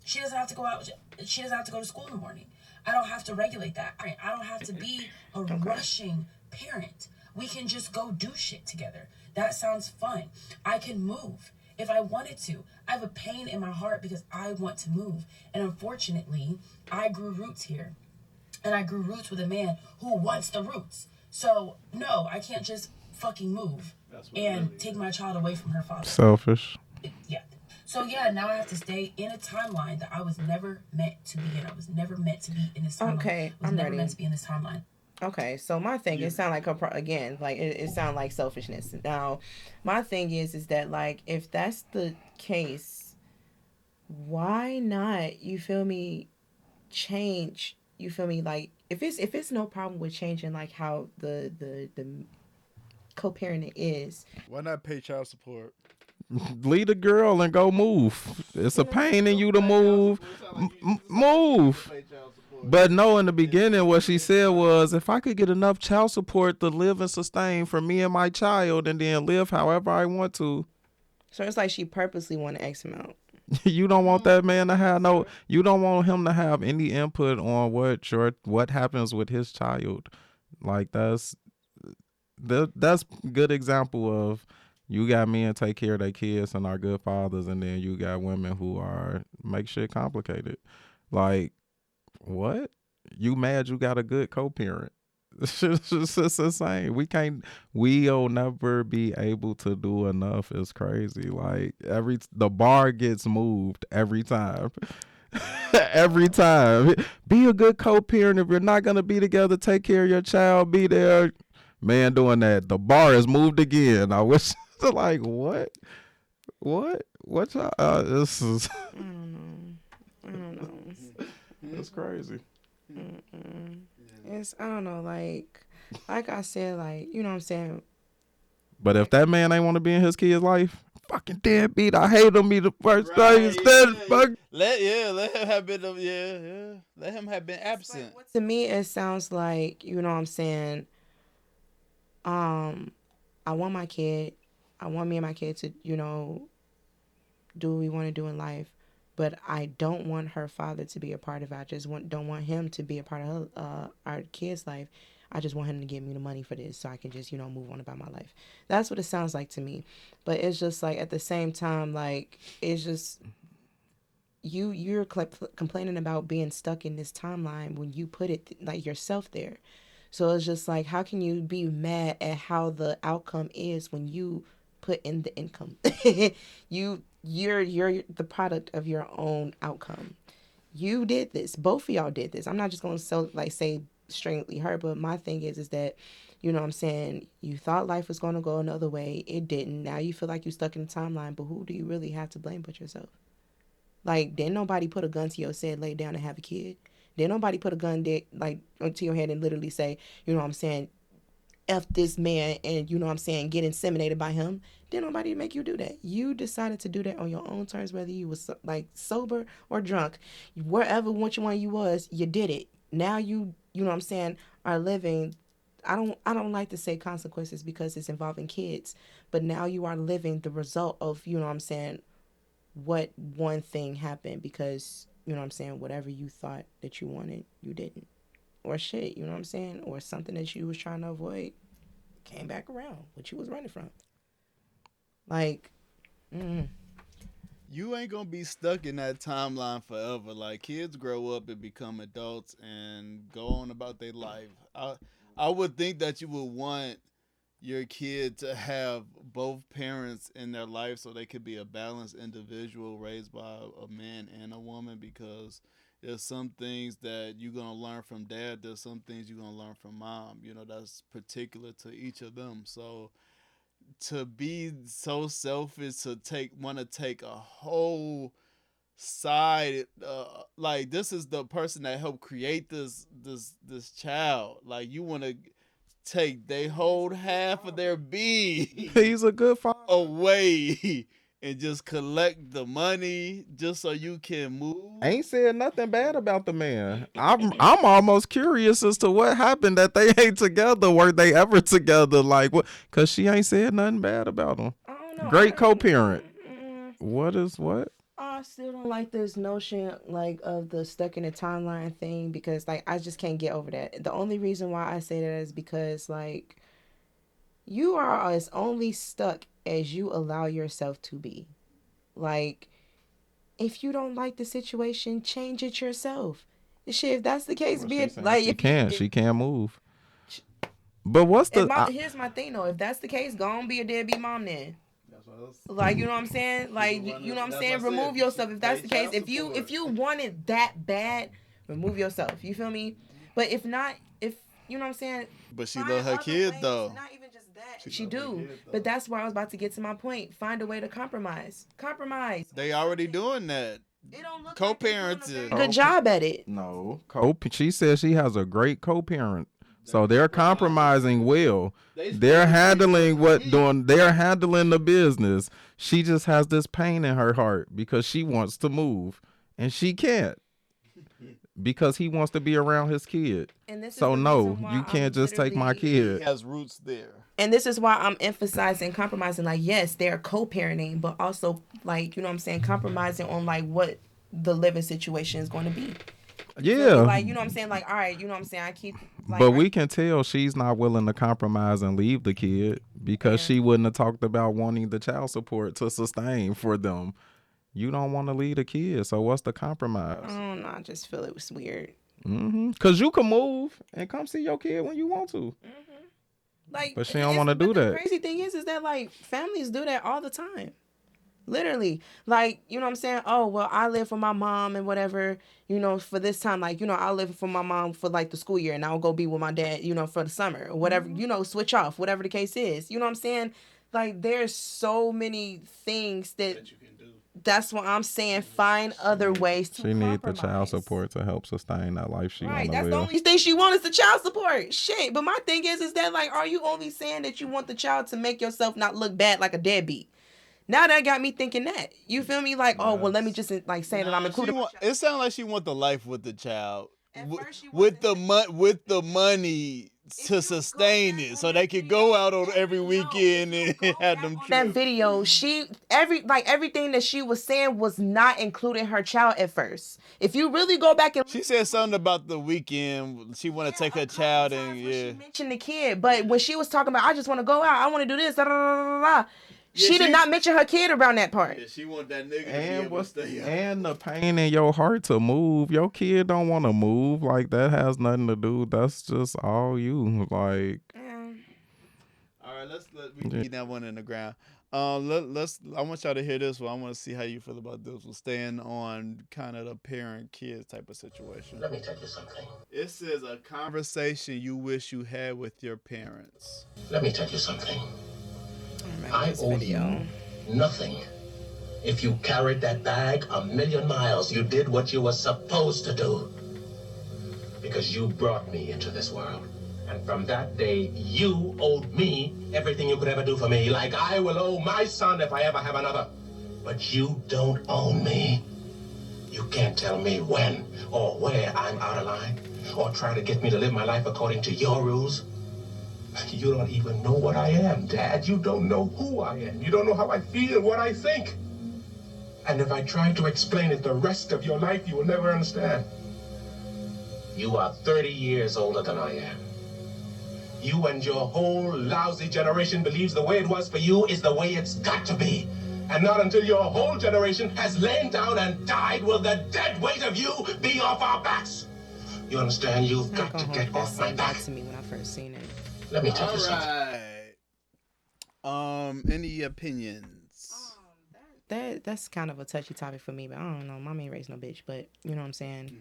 She doesn't have to go out. She doesn't have to go to school in the morning. I don't have to regulate that. I don't have to be a rushing parent. We can just go do shit together. That sounds fun. I can move if I wanted to. I have a pain in my heart because I want to move. And unfortunately, I grew roots here. And I grew roots with a man who wants the roots. So, no, I can't just fucking move and take my child away from her father. Selfish. Yeah. So, yeah, now I have to stay in a timeline that I was never meant to be in. I was never meant to be in this timeline. Okay, I was I'm never ready. meant to be in this timeline. Okay, so my thing, it sound like it sound like selfishness. Now, my thing is that, like, if that's the case, why not, you feel me, change, you feel me, like, if it's no problem with changing, like, how the co-parenting is, why not pay child support? Leave the girl and go move. It's a pain in you to move. Move. But no, in the beginning, what she said was, if I could get enough child support to live and sustain for me and my child, and then live however I want to. So it's like she purposely want to X him out. You don't want that man to have you don't want him to have any input on what happens with his child. Like that's good example of, you got men take care of their kids and are good fathers, and then you got women who make shit complicated. Like, what? You mad you got a good co-parent? It's just insane. We'll never be able to do enough. It's crazy. Like, the bar gets moved every time. Every time. Be a good co-parent. If you're not gonna be together, take care of your child, be there. Man doing that, the bar is moved again. I wish. Like, what y'all, this is I don't know. It's crazy. It's, I don't know, like I said, like, you know what I'm saying. But if that man ain't want to be in his kid's life, fucking deadbeat. I hate him. Be the first thing instead of fucking. Let him have been let him have been absent. To me, it sounds like, you know what I'm saying, I want my kid, I want me and my kid to, you know, do what we want to do in life, but I don't want her father to be a part of it. I just don't want him to be a part of our kid's life. I just want him to give me the money for this so I can just, you know, move on about my life. That's what it sounds like to me. But it's just like, at the same time, like, it's just, you're complaining about being stuck in this timeline when you put it like yourself there. So it's just like, how can you be mad at how the outcome is when you put in the income? You're the product of your own outcome. You did this. Both of y'all did this. I'm not just going to say straightly her, but my thing is that, you know what I'm saying, you thought life was going to go another way. It didn't. Now you feel like you're stuck in the timeline, but who do you really have to blame but yourself? Like, didn't nobody put a gun to your head, lay down and have a kid? Didn't nobody put a gun to your head and literally say, you know what I'm saying, F this man and, you know what I'm saying, get inseminated by him? Didn't nobody make you do that. You decided to do that on your own terms, whether you was like sober or drunk. Wherever which one you was, you did it. Now you know what I'm saying, are living, I don't like to say consequences because it's involving kids, but now you are living the result of, you know what I'm saying, what one thing happened because, you know what I'm saying, whatever you thought that you wanted, you didn't. Or shit, you know what I'm saying? Or something that you was trying to avoid came back around, what you was running from. Like, You ain't gonna be stuck in that timeline forever. Like, kids grow up and become adults and go on about their life. I would think that you would want your kid to have both parents in their life so they could be a balanced individual raised by a man and a woman, because there's some things that you're going to learn from dad. There's some things you're going to learn from mom. You know, that's particular to each of them. So to be so selfish to want to take a whole side, like, this is the person that helped create this child. Like, you want to take they whole half of their being He's a good father away and just collect the money just so you can move. I ain't said nothing bad about the man. I'm almost curious as to what happened that they ain't together. Were they ever together? Like, what? Because she ain't said nothing bad about him. I don't know. Great co-parent. What is what? I still don't like this notion, like, of the stuck in a timeline thing, because, like, I just can't get over that. The only reason why I say that is because, like, you are as only stuck as you allow yourself to be. Like, if you don't like the situation, change it yourself. Shit, if that's the case, be it like She can't move. But what's the? Here's my thing though. If that's the case, go on be a deadbeat mom then. Like, you know what I'm saying? Like, you know what I'm saying? Remove yourself if that's the case. If you want it that bad, remove yourself. You feel me? But if not, if you know what I'm saying? But she love her kid though. Not even just that. She do. But that's where I was about to get to my point. Find a way to compromise. Compromise. They already doing that. It don't look co-parenting. Good job at it. No. She says she has a great co-parent. So they're compromising well. They're handling they're handling the business. She just has this pain in her heart because she wants to move and she can't because he wants to be around his kid. So no, you can't just take my kid. He has roots there. And this is why I'm emphasizing compromising. Like, yes, they're co-parenting, but also, like, you know what I'm saying, compromising on, like, what the living situation is going to be. Yeah. Like, you know what I'm saying? Like, all right, you know what I'm saying? I keep... Like, but we can tell she's not willing to compromise and leave the kid because she wouldn't have talked about wanting the child support to sustain for them. You don't want to leave the kid, so what's the compromise? I don't know. I just feel it was weird. Because you can move and come see your kid when you want to. Like, but she don't want to do that. The crazy thing is that, like, families do that all the time. Literally. Like, you know what I'm saying? Oh, well, I live for my mom and whatever, you know, for this time. Like, you know, I'll live for my mom for, like, the school year, and I'll go be with my dad, you know, for the summer or whatever, you know, switch off, whatever the case is. You know what I'm saying? Like, there's so many things that you can do. That's what I'm saying. Find other ways to compromise. She needs the child support to help sustain that life she want to live. That's the only thing she wants is the child support. Shit. But my thing is that, like, are you only saying that you want the child to make yourself not look bad like a deadbeat? Now that got me thinking that. You feel me? Like, oh, well, let me just like say that I'm including. It sounds like she want the life with the child, first she with the money to sustain it, so they could go out on every weekend and have them trips. That video, everything that she was saying was not including her child at first. If you really go back and she said something about the weekend, she want to take her child and she mentioned the kid, but when she was talking about, I just want to go out, I want to do this, da, da, da, da, da, she did not mention her kid around that part. Yeah, she want that nigga to be able to stay out. And the pain in your heart to move. Your kid don't want to move. Like, that has nothing to do. That's just all you. Like. All right, we keep that one in the ground. I want y'all to hear this one. I want to see how you feel about this one. Staying on kind of the parent-kid type of situation. Let me tell you something. It says a conversation you wish you had with your parents. Let me tell you something. I owe you nothing. If you carried that bag 1,000,000 miles, you did what you were supposed to do. Because you brought me into this world. And from that day, you owed me everything you could ever do for me. Like I will owe my son if I ever have another. But you don't own me. You can't tell me when or where I'm out of line. Or try to get me to live my life according to your rules. You don't even know what I am, Dad. You don't know who I am. You don't know how I feel, what I think. And if I try to explain it the rest of your life, you will never understand. You are 30 years older than I am. You and your whole lousy generation believes the way it was for you is the way it's got to be. And not until your whole generation has lain down and died will the dead weight of you be off our backs. You understand? You've got to get off my back. To me when I first seen it. Let me tell you something. Any opinions? That's kind of a touchy topic for me, but I don't know. Mom ain't raised no bitch, but you know what I'm saying.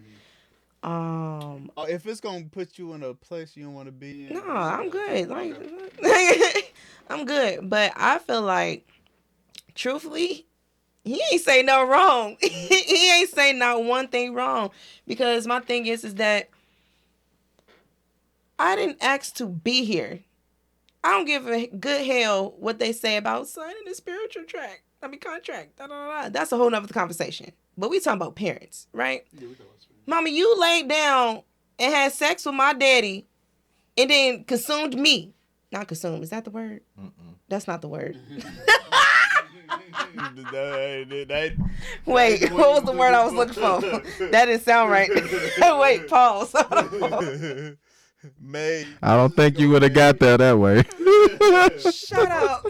If it's gonna put you in a place you don't want to be in. No, I'm good. Like, I'm good, but I feel like, truthfully, he ain't say no wrong. He ain't say not one thing wrong, because my thing is that I didn't ask to be here. I don't give a good hell what they say about signing a spiritual contract. Da, da, da, da. That's a whole nother conversation. But we talking about parents, right? Yeah, we talking about parents. Mama, you laid down and had sex with my daddy and then consumed me. Not consumed. Is that the word? That's not the word. Wait, what was the word I was looking for? That didn't sound right. Wait, pause. May. I don't think you would have got there that way. Shut up.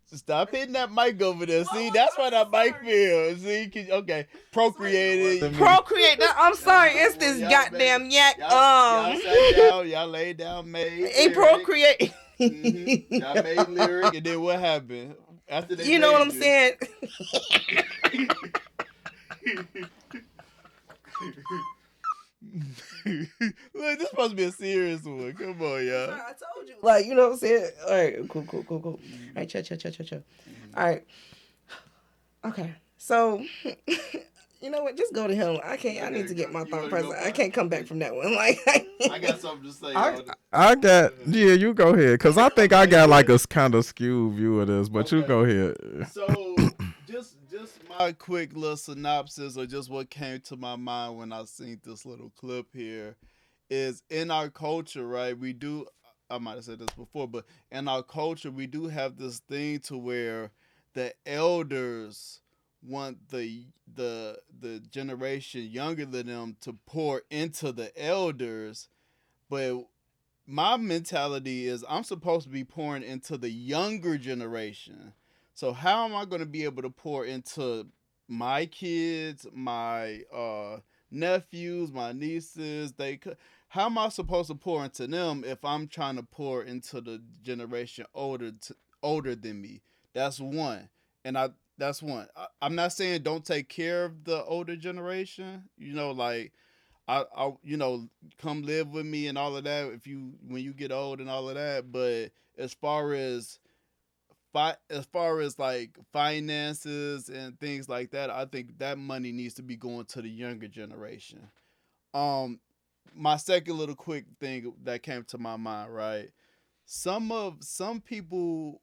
Stop hitting that mic over there. See, that's why that mic feels. See, okay, procreated. Procreate. I'm sorry, it's this goddamn yak. Y'all laid down, made. It procreate. Y'all made lyric, and then what happened after they? You know what I'm saying? Look, this supposed to be a serious one. Come on, y'all. I told you. Like, you know what I'm saying? All right, cool. All right, chill. All right. Okay, so, you know what? Just go to him. I need to get my thought process. I can't come back from that one. Like, I got something to say. You go ahead. Because I think I got like a kind of skewed view of this, but you go ahead. So, just my quick little synopsis, or just what came to my mind when I seen this little clip here, is in our culture, right? I might have said this before, but in our culture, we do have this thing to where the elders want the generation younger than them to pour into the elders, but my mentality is I'm supposed to be pouring into the younger generation. So how am I going to be able to pour into my kids, my nephews, my nieces? How am I supposed to pour into them if I'm trying to pour into the generation older than me? That's one. That's one. I'm not saying don't take care of the older generation. You know, like I come live with me and all of that when you get old and all of that. But as far as like finances and things like that, I think that money needs to be going to the younger generation. My second little quick thing that came to my mind, right? some people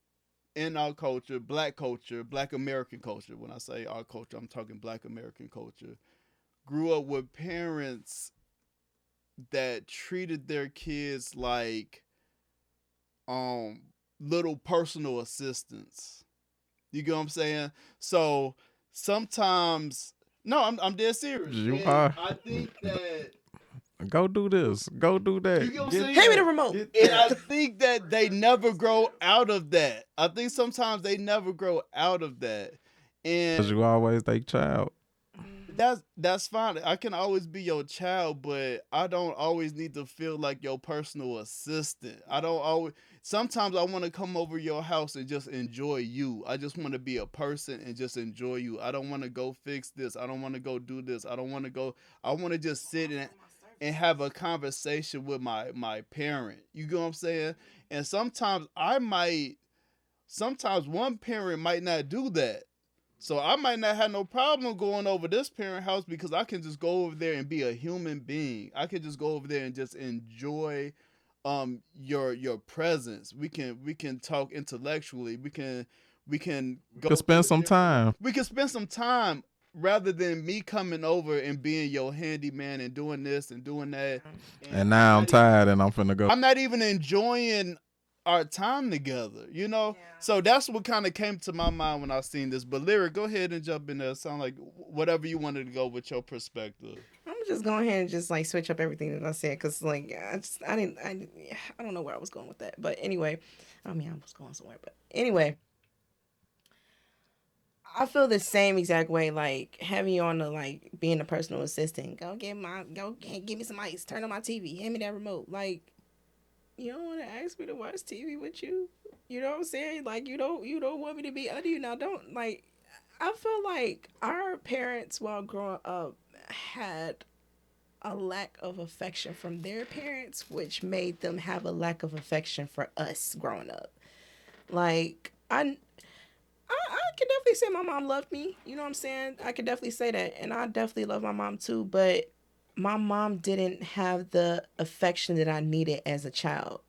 in our culture, black American culture, when I say our culture, I'm talking black American culture, grew up with parents that treated their kids like um little personal assistants. You get what I'm saying? So sometimes, no, I'm dead serious. You And are. I think that Go do this. Go do that. you get what I'm Get saying? Hand me the remote. And I think that they never grow out of that. I think sometimes they never grow out of that. Because And you always take child. that's fine. I can always be your child, but I don't always need to feel like your personal assistant. I don't always. Sometimes I want to come over your house and just enjoy you. I just want to be a person and just enjoy you. I don't want to go fix this. I don't want to go do this. I don't want to go. I want to just sit and have a conversation with my parent. You get what I'm saying? And sometimes one parent might not do that. So I might not have no problem going over this parent house because I can just go over there and be a human being. I can just go over there and just enjoy your presence. We can talk intellectually. We can go Could spend some time. We can spend some time rather than me coming over and being your handyman and doing this and doing that. And now I'm tired and I'm finna go. I'm not even enjoying our time together, you know? Yeah. So that's what kind of came to my mind when I seen this. But Lyric, go ahead and jump in there. Sound like whatever you wanted to go with your perspective. I'm just going ahead and just like switch up everything that I said because like I don't know where I was going with that. But anyway, I mean I was going somewhere. But anyway, I feel the same exact way. Like having you on the like being a personal assistant. Go give me some ice. Turn on my TV. Hand me that remote. Like. You don't want to ask me to watch TV with you. You know what I'm saying? Like you don't want me to be under you. Now don't like. I feel like our parents while growing up had a lack of affection from their parents, which made them have a lack of affection for us growing up. Like I can definitely say my mom loved me. You know what I'm saying? I could definitely say that, and I definitely love my mom too. But my mom didn't have the affection that I needed as a child.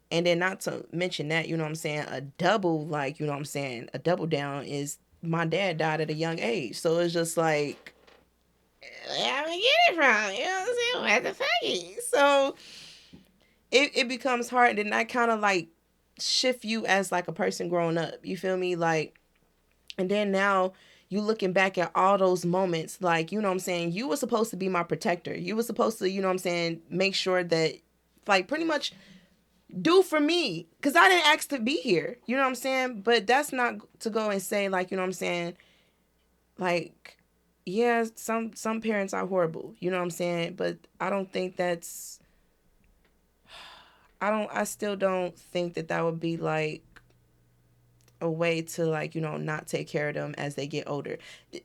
And then not to mention that, you know what I'm saying, a double down is my dad died at a young age. So it's just like, where we get it from? You know what I'm saying? Where the fuck is? So it becomes hard. And that kind of like shift you as like a person growing up. You feel me? Like, and then now you looking back at all those moments, like, you know what I'm saying? You were supposed to be my protector. You were supposed to, you know what I'm saying, make sure that, like, pretty much do for me. Because I didn't ask to be here. You know what I'm saying? But that's not to go and say, like, you know what I'm saying? Like, yeah, some parents are horrible. You know what I'm saying? But I don't think that's... I still don't think that would be, like, a way to like, you know, not take care of them as they get older.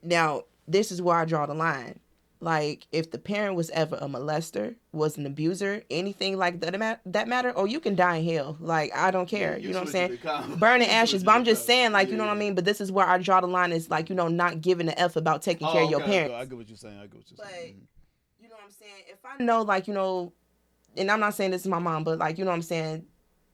Now, this is where I draw the line. Like, if the parent was ever a molester, was an abuser, anything like that matter, oh, you can die in hell. Like, I don't care. You know what I'm saying? Burn in ashes. But I'm just saying, like, you know what I mean? But this is where I draw the line is like, you know, not giving an F about taking care of your parents. I get what you're saying. But, you know what I'm saying? If I know, like, you know, and I'm not saying this is my mom, but like, you know what I'm saying?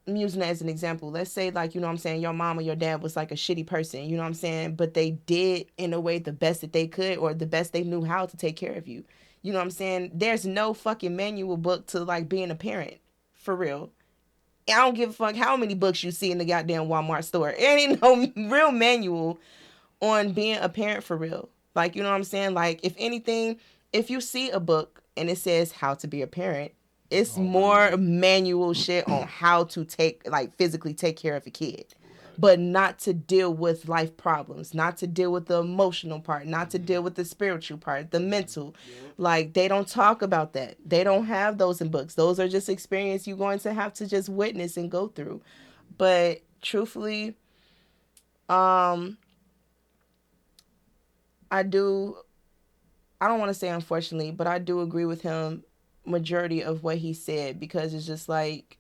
I'm using that as an example. Let's say, like, you know what I'm saying, your mom or your dad was like a shitty person, you know what I'm saying? But they did, in a way, the best that they could or the best they knew how to take care of you. You know what I'm saying? There's no fucking manual book to, like, being a parent. For real. I don't give a fuck how many books you see in the goddamn Walmart store. It ain't no real manual on being a parent for real. Like, you know what I'm saying? Like, if anything, if you see a book and it says how to be a parent, it's more manual shit on how to physically take care of a kid, but not to deal with life problems, not to deal with the emotional part, not to deal with the spiritual part, the mental. Like, they don't talk about that. They don't have those in books. Those are just experience you're going to have to just witness and go through. But truthfully, I don't want to say unfortunately, but I do agree with him majority of what he said, because it's just like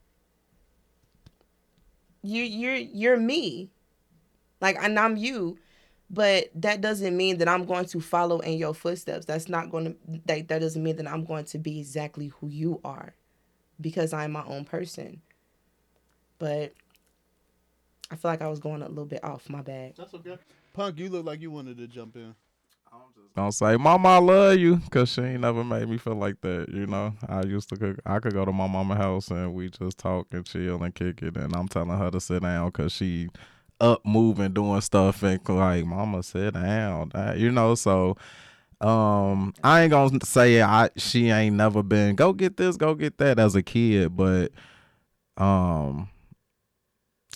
you're me, like, and I'm you, but that doesn't mean that I'm going to follow in your footsteps. That's not going to that doesn't mean that I'm going to be exactly who you are, because I'm my own person. But I feel like I was going a little bit off my bag. That's okay. Punk, you look like you wanted to jump in. Don't say, Mama, I love you, because she ain't never made me feel like that, you know? I used to cook. I could go to my mama's house and we just talk and chill and kick it, and I'm telling her to sit down because she up moving, doing stuff, and like, Mama, sit down, you know? So I ain't gonna say she ain't never been, go get this, go get that as a kid, but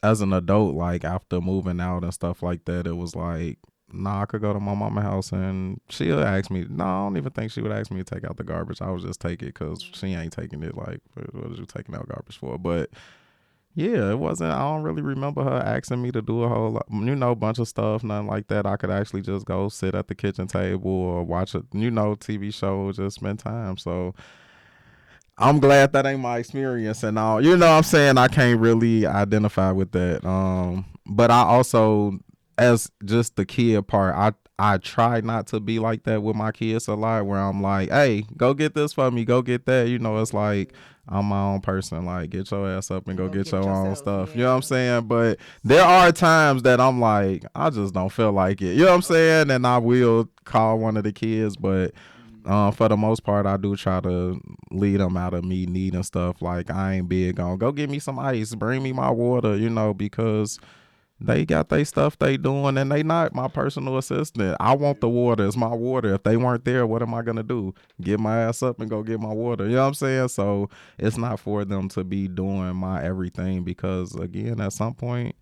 as an adult, like after moving out and stuff like that, it was like, nah, I could go to my mama's house and she'll ask me. No, I don't even think she would ask me to take out the garbage. I would just take it because she ain't taking it. Like, what is you taking out garbage for? But yeah, it wasn't. I don't really remember her asking me to do a whole lot, bunch of stuff, nothing like that. I could actually just go sit at the kitchen table or watch a, TV show, just spend time. So I'm glad that ain't my experience and all. You know what I'm saying? I can't really identify with that. But I also, as just the kid part, I try not to be like that with my kids a lot, where I'm like, hey, go get this for me, go get that. It's like I'm my own person. Like, get your ass up and go get your own stuff. Yeah. You know what I'm saying? But there are times that I'm like, I just don't feel like it. You know what I'm saying? And I will call one of the kids, but for the most part, I do try to lead them out of me needing stuff. Like, I ain't big on go get me some ice, bring me my water, because they got their stuff they doing and they not my personal assistant. I want the water. It's my water. If they weren't there, what am I going to do? Get my ass up and go get my water. You know what I'm saying? So it's not for them to be doing my everything because, again, at some point,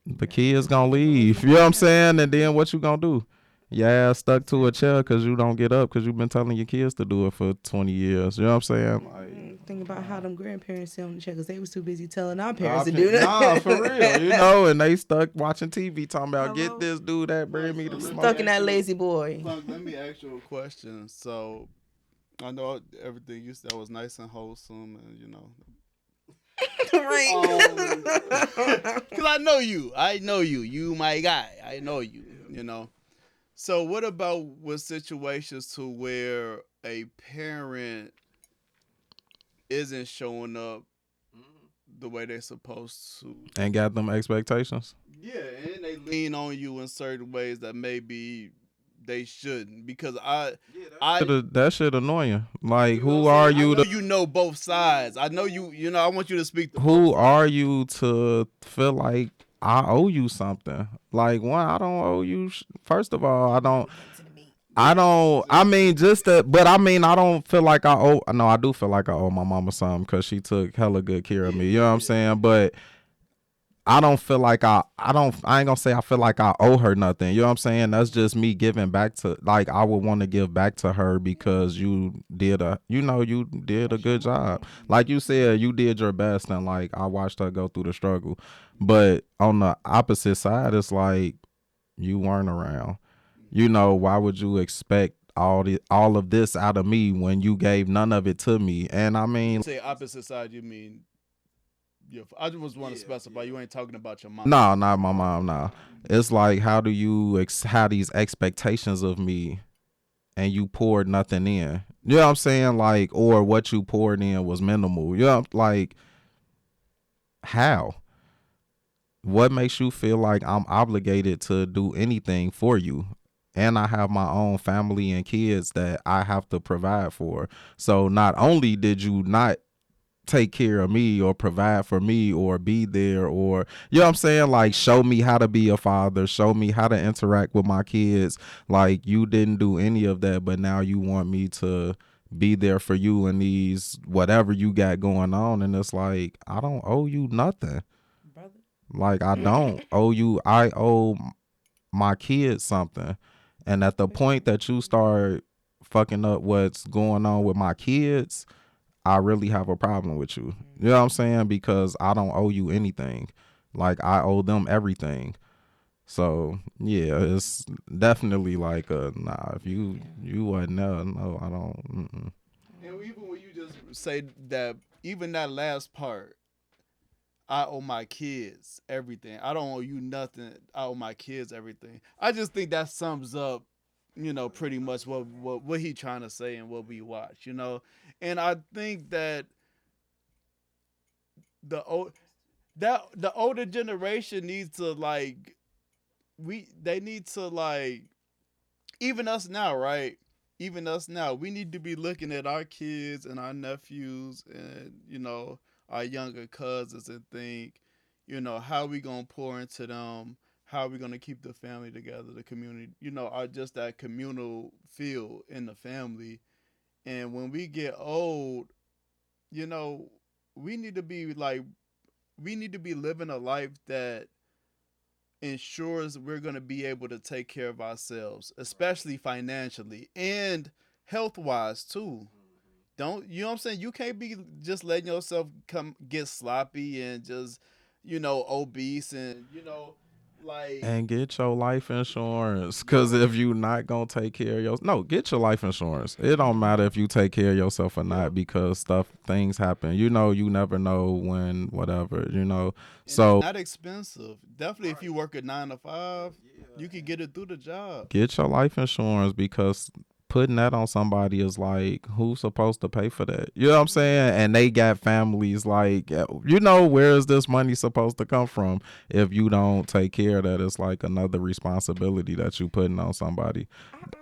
the kid's going to leave. You know what I'm saying? And then what you going to do? Your ass stuck to a chair because you don't get up because you've been telling your kids to do it for 20 years. You know what I'm saying? Like, think about how them grandparents sit on the chair because they was too busy telling our parents to do that. Nah, for real. And they stuck watching TV talking about get this, do that, bring me the smoke. Stuck in that lazy boy. Let me ask you a question. So, I know everything you said was nice and wholesome and, right. Because I know you. You my guy. I know you, So what about with situations to where a parent isn't showing up the way they're supposed to? And got them expectations? Yeah, and they lean on you in certain ways that maybe they shouldn't. Because that shit annoying. Like, who are you? You know both sides. I know you. I want you to speak. Who are you to feel like I owe you something? Like, one, I don't owe you. First of all, I don't. I mean, just that. But I mean, I don't feel like I owe. No, I do feel like I owe my mama something because she took hella good care of me. You know what I'm saying? But I don't feel like I ain't gonna say I feel like I owe her nothing. You know what I'm saying? That's just me giving back to, like, I would want to give back to her because you did a good job. Like you said, you did your best, and like I watched her go through the struggle. But on the opposite side, it's like you weren't around. Why would you expect all of this out of me when you gave none of it to me? And I mean, say opposite side, you mean? Yeah, I just want to specify. You ain't talking about your mom. No, not my mom. No, it's like, how do you have these expectations of me, and you poured nothing in? You know what I'm saying? Like, or what you poured in was minimal. You know, like, how? What makes you feel like I'm obligated to do anything for you? And I have my own family and kids that I have to provide for. So not only did you not take care of me or provide for me or be there, or, you know what I'm saying, like, show me how to be a father, show me how to interact with my kids. Like, you didn't do any of that, but now you want me to be there for you and these whatever you got going on. And it's like, I don't owe you nothing, brother. Like, I don't owe you. I owe my kids something. And at the point that you start fucking up what's going on with my kids, I really have a problem with you. You know what I'm saying? Because I don't owe you anything. Like, I owe them everything. So yeah, it's definitely like if you wasn't there, no, I don't. Mm-mm. And even when you just say that, even that last part, I owe my kids everything. I don't owe you nothing. I owe my kids everything. I just think that sums up, pretty much what he trying to say and what we watch, And I think that that the older generation needs to like they need to like even us now, right? Even us now, we need to be looking at our kids and our nephews and our younger cousins and think, how we gonna pour into them, how we gonna keep the family together, the community, our just that communal feel in the family. And when we get old, you know, we need to be like we need to be living a life that ensures we're going to be able to take care of ourselves, especially financially and health wise too. Don't you know what I'm saying? You can't be just letting yourself come get sloppy and just obese and like And get your life insurance, cause if you not gonna take care of no, get your life insurance. It don't matter if you take care of yourself or not, because things happen. You never know when, whatever. So not expensive. Definitely, if you work a 9 to 5, you can get it through the job. get your life insurance, because putting that on somebody is like, who's supposed to pay for that? You know what I'm saying? And they got families, like, where is this money supposed to come from? If you don't take care of that, it's like another responsibility that you putting on somebody,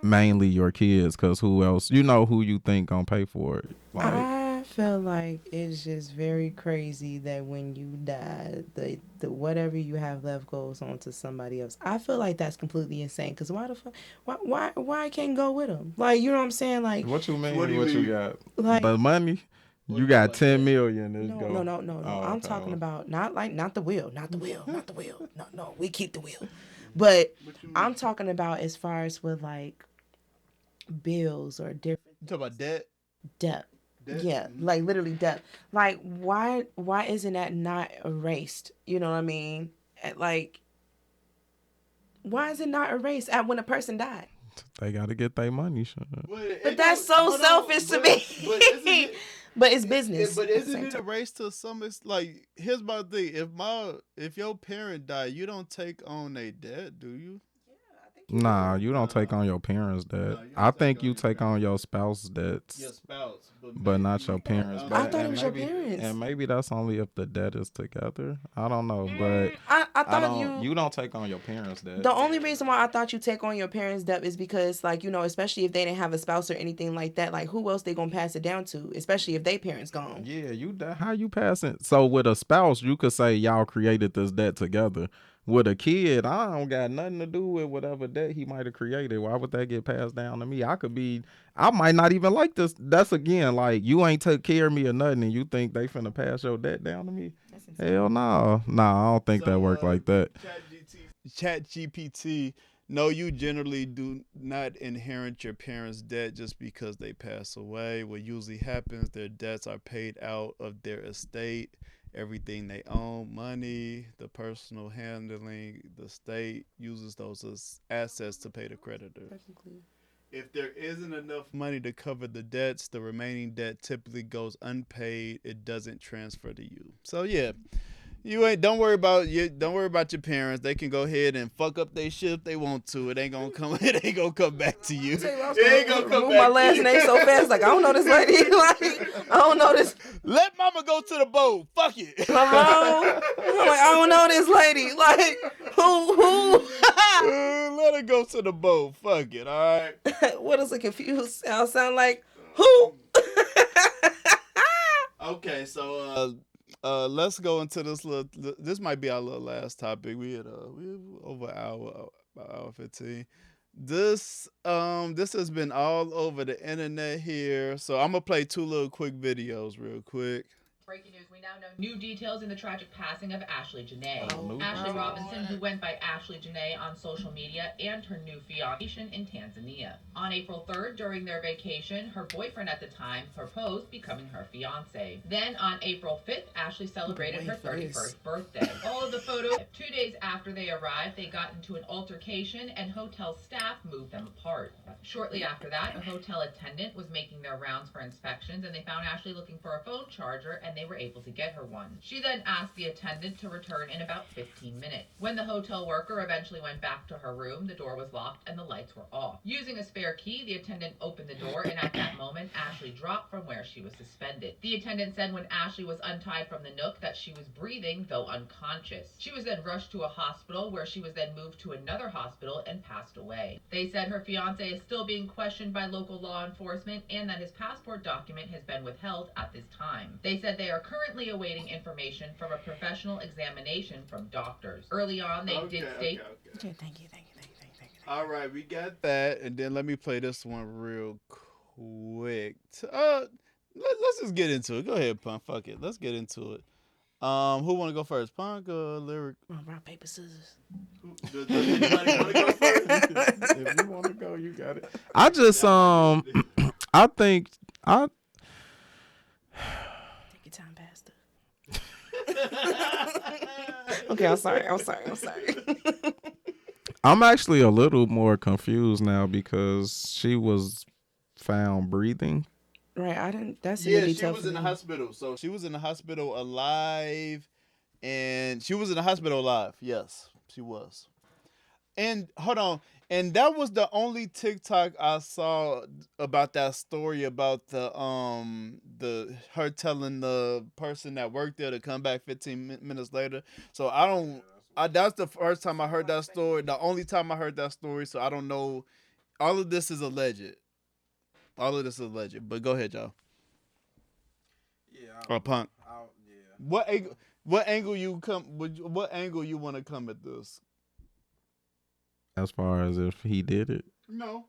mainly your kids, because who else, who you think gonna pay for it? Like, I feel like it's just very crazy that when you die, the whatever you have left goes on to somebody else. I feel like that's completely insane. Because why the fuck? Why I can't go with them? Like, you know what I'm saying? Like, what you mean? What do you mean? You got? Like, The money? You got 10 million. It's no. Oh, I'm okay. talking about not the wheel. No, we keep the wheel. But I'm talking about as far as with like bills or different. You talk about debt. Debt. Yeah, like literally death. Like, why isn't that not erased? You know what I mean? Like, why is it not erased at when a person died? They gotta get their money. But that's so selfish to me. But it's business. But isn't it erased to some? It's like, here's my thing: if your parent died, you don't take on their debt, do you? Nah, you don't take on your parents' debt. I think you take on your spouse's debts. Your spouse, but not your parents. I thought it was your parents. And maybe that's only if the debt is together. I don't know, but I thought you don't take on your parents' debt. The only reason why I thought you take on your parents' debt is because, like, especially if they didn't have a spouse or anything like that, like, who else they gonna pass it down to? Especially if they parents gone. Yeah, how you pass it? So with a spouse, you could say y'all created this debt together. With a kid, I don't got nothing to do with whatever debt he might have created. Why would that get passed down to me? I might not even like this. That's again, like, you ain't took care of me or nothing, and you think they finna pass your debt down to me? Hell no. Nah, I don't think that work like that. Chat GPT, no, you generally do not inherit your parents' debt just because they pass away. What usually happens, their debts are paid out of their estate. Everything they own, money, the personal handling, the state uses those as assets to pay the creditor. If there isn't enough money to cover the debts, the remaining debt typically goes unpaid. It doesn't transfer to you. So yeah, don't worry about your parents. They can go ahead and fuck up their shit if they want to. It ain't gonna come back to you. It ain't gonna come back. My last name so fast, like, I don't know this lady. Like, I don't know this. Let mama go to the boat. Fuck it. I'm like, I don't know this lady. Like, who? Let her go to the boat. Fuck it. All right. What does a confused sound like? Who? Okay, so let's go into this little. This might be our little last topic. We over an hour, about hour 15. This has been all over the internet here. So I'm gonna play 2 little quick videos real quick. Breaking news, we now know new details in the tragic passing of Ashlee Jenae. Ashley Robinson, who went by Ashlee Jenae on social media, and her new fiancé in Tanzania. On April 3rd, during their vacation, her boyfriend at the time proposed, becoming her fiancé. Then on April 5th, Ashley celebrated her 31st birthday. All of the photos, 2 days after they arrived, they got into an altercation and hotel staff moved them apart. Shortly after that, a hotel attendant was making their rounds for inspections and they found Ashley looking for a phone charger and they they were able to get her one. She then asked the attendant to return in about 15 minutes. When the hotel worker eventually went back to her room, the door was locked and the lights were off. Using a spare key, the attendant opened the door, and at that moment, Ashlee dropped from where she was suspended. The attendant said when Ashlee was untied from the nook that she was breathing, though unconscious. She was then rushed to a hospital, where she was then moved to another hospital and passed away. They said her fiance is still being questioned by local law enforcement and that his passport document has been withheld at this time. They said they are currently awaiting information from a professional examination from doctors. Early on, they did state... Okay, thank you. All right, we got that, and then let me play this one real quick. Let's just get into it. Go ahead, Punk. Fuck it. Let's get into it. Who want to go first, Punk or Lyric? Rock, paper, scissors. Does anybody want to go first? If you want to go, you got it. I just I think I take your time, Pastor. Okay, I'm sorry. I'm actually a little more confused now because she was found breathing. Right, I didn't. That's yeah. She was in the hospital. So she was in the hospital alive, and she was in the hospital alive. Yes, she was. And hold on, and that was the only TikTok I saw about that story about the her telling the person that worked there to come back 15 minutes later. So I don't. That's the first time I heard that story. The only time I heard that story. So I don't know. All of this is alleged. But go ahead, y'all. Yeah. Or Punk. Yeah. What angle you want to come at this? As far as if he did it? No.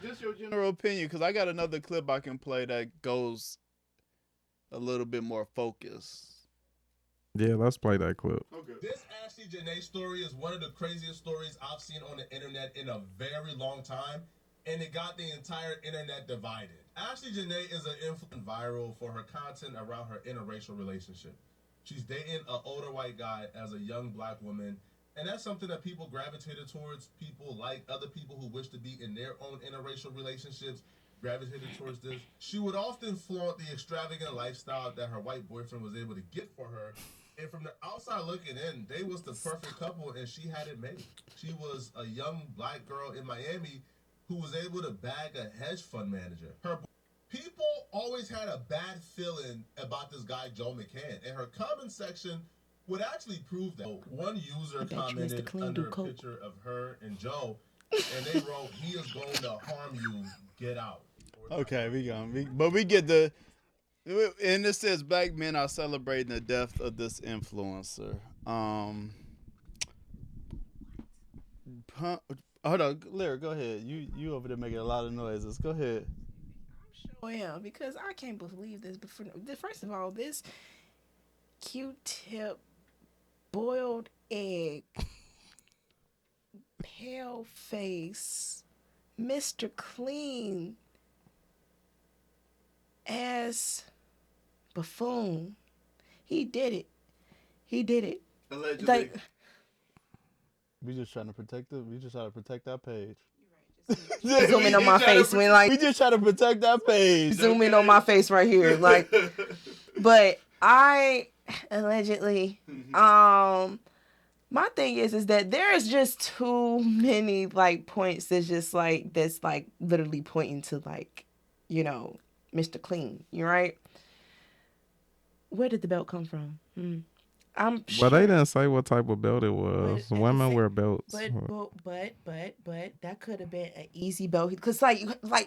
Just your general opinion, because I got another clip I can play that goes a little bit more focused. Yeah, let's play that clip. Okay. This Ashlee Jenae story is one of the craziest stories I've seen on the internet in a very long time, and it got the entire internet divided. Ashlee Jenae is an influencer viral for her content around her interracial relationship. She's dating an older white guy as a young black woman, and that's something that people gravitated towards. People like other people who wish to be in their own interracial relationships gravitated towards this. She would often flaunt the extravagant lifestyle that her white boyfriend was able to get for her. And from the outside looking in, they was the perfect couple, and she had it made. She was a young black girl in Miami who was able to bag a hedge fund manager. People always had a bad feeling about this guy, Joe McCann, and her comment section would actually prove that. One user commented under a picture of her and Joe, and they wrote, "He is going to harm you, get out." Okay, we get the... And it says black men are celebrating the death of this influencer. Hold on, Lyric, go ahead. You over there making a lot of noises. Go ahead. I'm sure am, because I can't believe this. But first of all, this Q-tip boiled egg, pale face, Mr. Clean ass buffoon. He did it. Allegedly. Like, we just trying to protect it. We just trying to protect our page. Zoom in on my face. We just try to protect our page. Zoom in on my face right here. Like, but I allegedly, my thing is that there is just too many like points that's literally pointing to like, Mr. Clean. You're right. Where did the belt come from? I'm sure. But they didn't say what type of belt it was. Women wear belts. But that could have been an easy belt because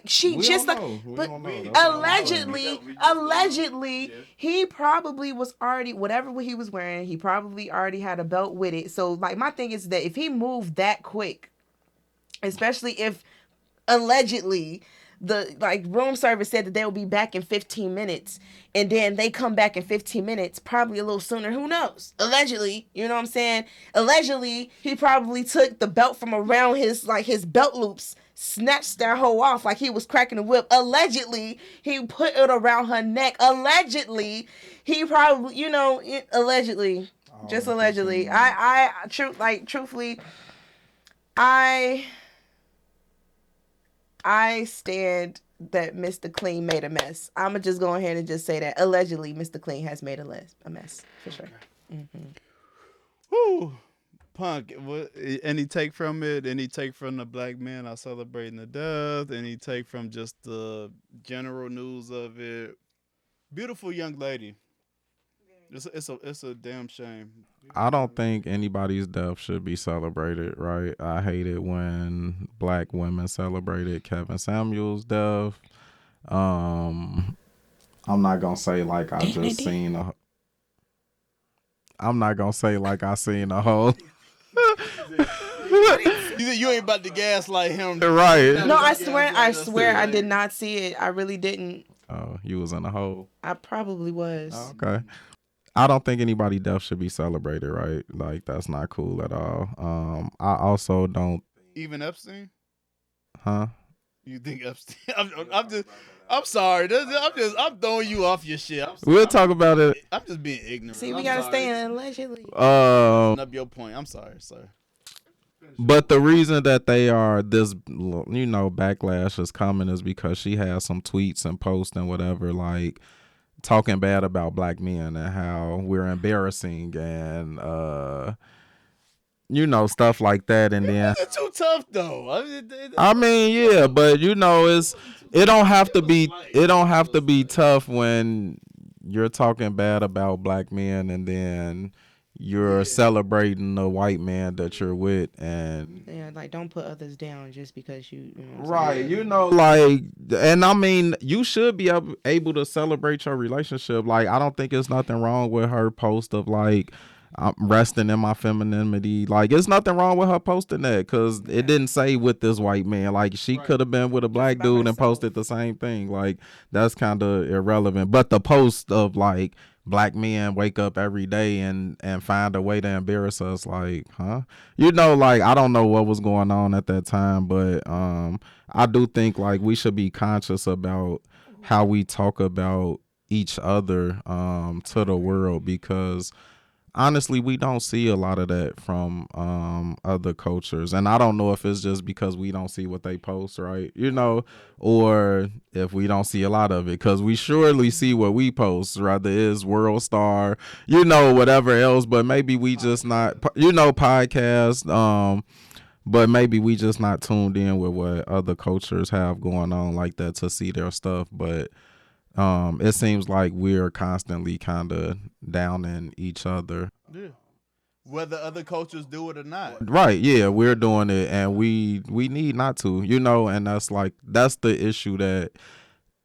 she we just don't know. Allegedly, he probably was already whatever he was wearing. He probably already had a belt with it. So like my thing is that if he moved that quick, especially if allegedly the room service said that they'll be back in 15 minutes and then they come back in 15 minutes, probably a little sooner. Who knows? Allegedly, you know what I'm saying? Allegedly, he probably took the belt from around his belt loops, snatched that hoe off like he was cracking a whip. Allegedly, he put it around her neck. Allegedly, he probably, allegedly, just allegedly. Truthfully, I stand that Mr. Clean made a mess. I'ma just go ahead and just say that allegedly Mr. Clean has made a mess for sure. Woo. Punk, what? Any take from it? Any take from the black men are celebrating the death? Any take from just the general news of it? Beautiful young lady. It's a damn shame. I don't think anybody's death should be celebrated, right? I hate it when black women celebrated Kevin Samuel's death. I'm not gonna say like I just seen a. I'm not gonna say like I seen a whole. You ain't about to gaslight him, right? No, I swear, I did not see it. I really didn't. Oh, you was in a hole. I probably was. Oh, okay. I don't think anybody's death should be celebrated, right? Like that's not cool at all. I also don't. Even Epstein? Huh? You think Epstein? I'm sorry. I'm throwing you off your shit. We'll talk about it. I'm just being ignorant. See, we gotta stay in allegedly. Up your point. I'm sorry, sir. But the reason that they are this, backlash is coming is because she has some tweets and posts and whatever, like talking bad about black men and how we're embarrassing and stuff like that. And then it's too tough though. I mean, yeah, but it don't have to be tough when you're talking bad about black men and then you're celebrating the white man that you're with. And like don't put others down just because you know right, like, and I mean, you should be able to celebrate your relationship. Like, I don't think there's nothing wrong with her post of like, I'm resting in my femininity. Like, it's nothing wrong with her posting that because it didn't say with this white man. Like, she could have been with a black dude and posted the same thing. Like, that's kind of irrelevant. But the post of like, black men wake up every day and find a way to embarrass us, like, huh? Like, I don't know what was going on at that time, but I do think like we should be conscious about how we talk about each other to the world, because honestly, we don't see a lot of that from other cultures. And I don't know if it's just because we don't see what they post, right? Or if we don't see a lot of it, because we surely see what we post, rather is World Star, whatever else. But maybe we just not, podcast. But maybe we just not tuned in with what other cultures have going on like that to see their stuff. But it seems like we're constantly kind of downing each other. Yeah. Whether other cultures do it or not. Right, yeah, we're doing it and we need not to, and that's the issue that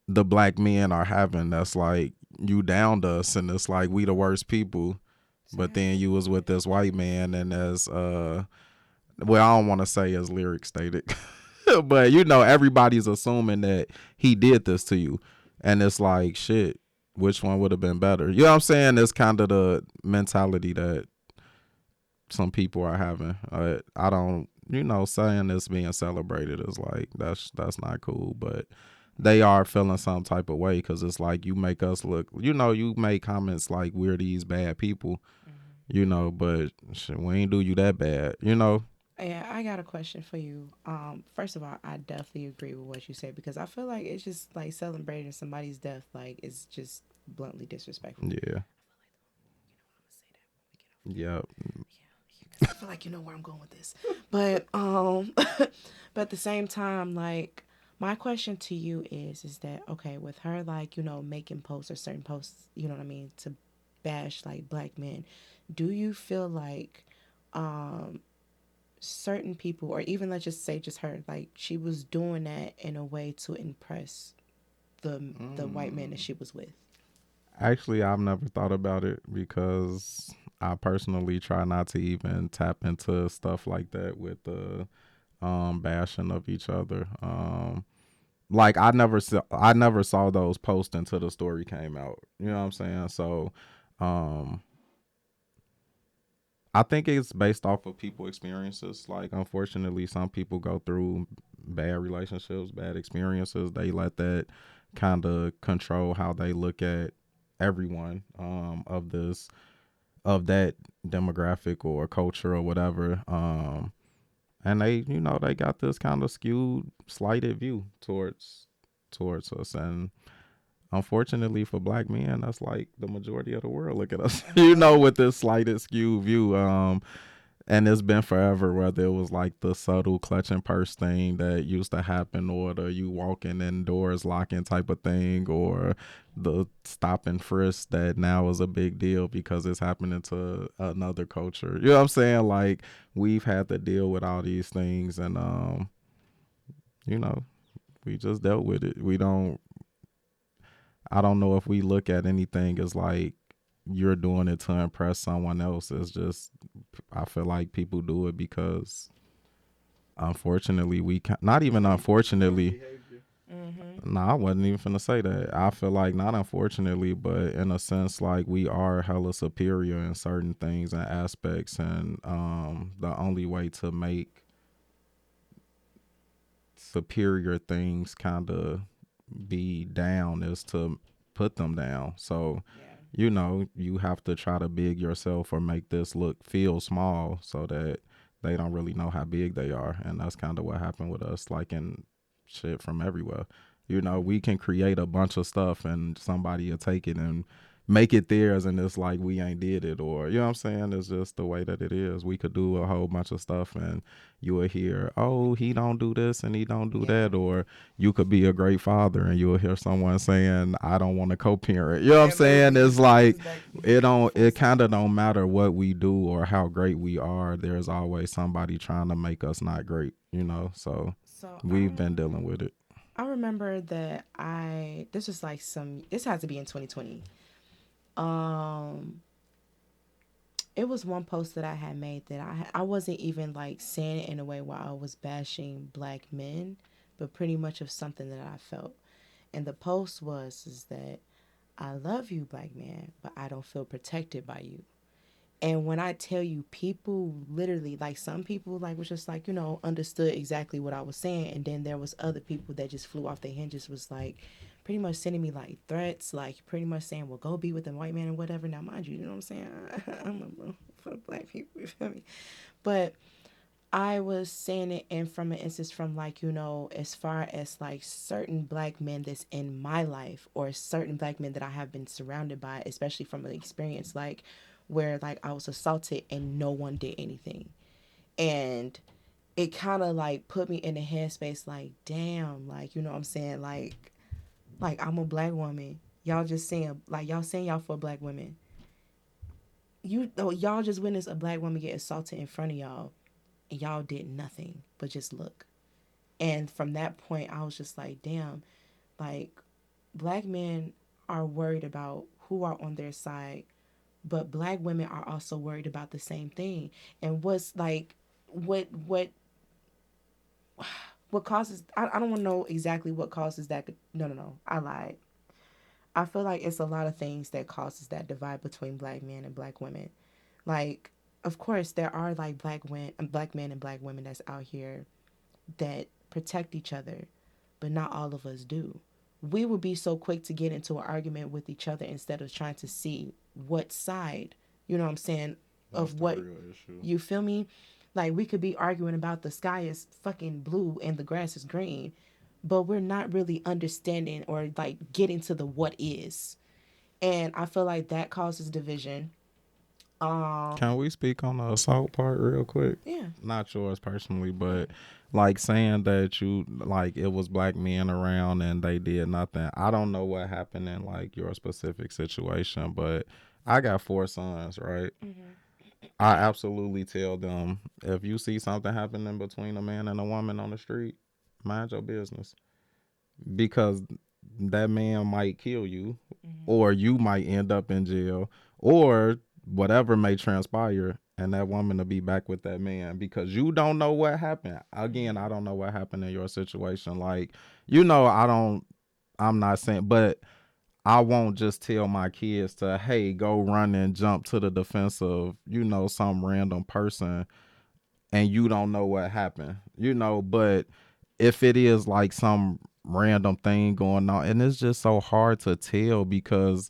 the black men are having. That's like, you downed us and it's like we the worst people. But then you was with this white man and as I don't want to say as lyric stated, but everybody's assuming that he did this to you. And it's like, shit, which one would have been better? You know what I'm saying? It's kind of the mentality that some people are having. I don't, saying this being celebrated is like, that's not cool. But they are feeling some type of way because it's like, you make us look, you make comments like we're these bad people, but shit, we ain't do you that bad, Yeah, I got a question for you. First of all, I definitely agree with what you say because I feel like it's just like celebrating somebody's death, like it's just bluntly disrespectful. Yeah. Yeah. I feel like you know where I'm going with this, but but at the same time, like my question to you is that okay with her, like making posts or certain posts, you know what I mean, to bash like black men, do you feel like certain people, or even let's just say just her, like she was doing that in a way to impress the white man that she was with? Actually, I've never thought about it because I personally try not to even tap into stuff like that with the bashing of each other. Like I never saw those posts until the story came out. You know what I'm saying? So I think it's based off of people experiences. Like, unfortunately, some people go through bad relationships, bad experiences. They let that kind of control how they look at everyone of that demographic or culture or whatever. and they, they got this kind of skewed, slighted view towards us, and unfortunately for black men, that's like the majority of the world. Look at us, with this slighted, skewed view. And it's been forever, whether it was like the subtle clutching purse thing that used to happen, or the you walking in doors locking type of thing, or the stop and frisk that now is a big deal because it's happening to another culture. You know what I'm saying? Like, we've had to deal with all these things, and we just dealt with it. I don't know if we look at anything as like you're doing it to impress someone else. It's just, I feel like people do it because, unfortunately, not even unfortunately. No, I wasn't even finna say that. I feel like, not unfortunately, but in a sense, like, we are hella superior in certain things and aspects, and the only way to make superior things kind of be down is to put them down. So you have to try to big yourself or make this feel small so that they don't really know how big they are. And that's kind of what happened with us, like, in shit from everywhere. We can create a bunch of stuff and somebody will take it and make it theirs, and it's like we ain't did it, or you know what I'm saying? It's just the way that it is. We could do a whole bunch of stuff and you will hear, oh, he don't do this and he don't do that, or you could be a great father and you'll hear someone saying, I don't want to co-parent. You know what I'm saying? It's like it kind of don't matter what we do or how great we are, there's always somebody trying to make us not great, so we've been dealing with it. I remember that this was like this has to be in 2020. It was one post that I had made that I wasn't even like saying it in a way where I was bashing black men, but pretty much of something that I felt. And the post is that I love you, black man, but I don't feel protected by you. And when I tell you, people literally, like, some people like was just like, understood exactly what I was saying, and then there was other people that just flew off their hinges, was like pretty much sending me like threats, like pretty much saying, well, go be with the white man and whatever. Now, mind you know what I'm saying? I'm for the black people, you feel me? But I was saying it in from an instance from like, as far as like certain black men that's in my life, or certain black men that I have been surrounded by, especially from an experience like where like I was assaulted and no one did anything. And it kind of like put me in a headspace like, damn, like, you know what I'm saying? Like I'm a black woman. Y'all just saying, like, y'all saying y'all for black women. Y'all just witnessed a black woman get assaulted in front of y'all, and y'all did nothing but just look. And from that point, I was just like, damn, like, black men are worried about who are on their side, but black women are also worried about the same thing. And what's like, what causes, I don't want to know exactly what causes that. No, I lied. I feel like it's a lot of things that causes that divide between black men and black women. Like, of course, there are like black men and black women that's out here that protect each other, but not all of us do. We would be so quick to get into an argument with each other instead of trying to see what side, you know what I'm saying, that's of what, you feel me? Like, we could be arguing about the sky is fucking blue and the grass is green, but we're not really understanding or like getting to the what is. And I feel like that causes division. Can we speak on the assault part real quick? Yeah. Not yours personally, but like saying that you, like, it was black men around and they did nothing. I don't know what happened in like your specific situation, but I got 4 sons, right? Mm-hmm. I absolutely tell them, if you see something happening between a man and a woman on the street, mind your business, because that man might kill you, or you might end up in jail, or whatever may transpire, and that woman will be back with that man, because you don't know what happened. Again, I don't know what happened in your situation. Like, I'm not saying, but I won't just tell my kids to, hey, go run and jump to the defense of, some random person, and you don't know what happened, but if it is like some random thing going on, and it's just so hard to tell, because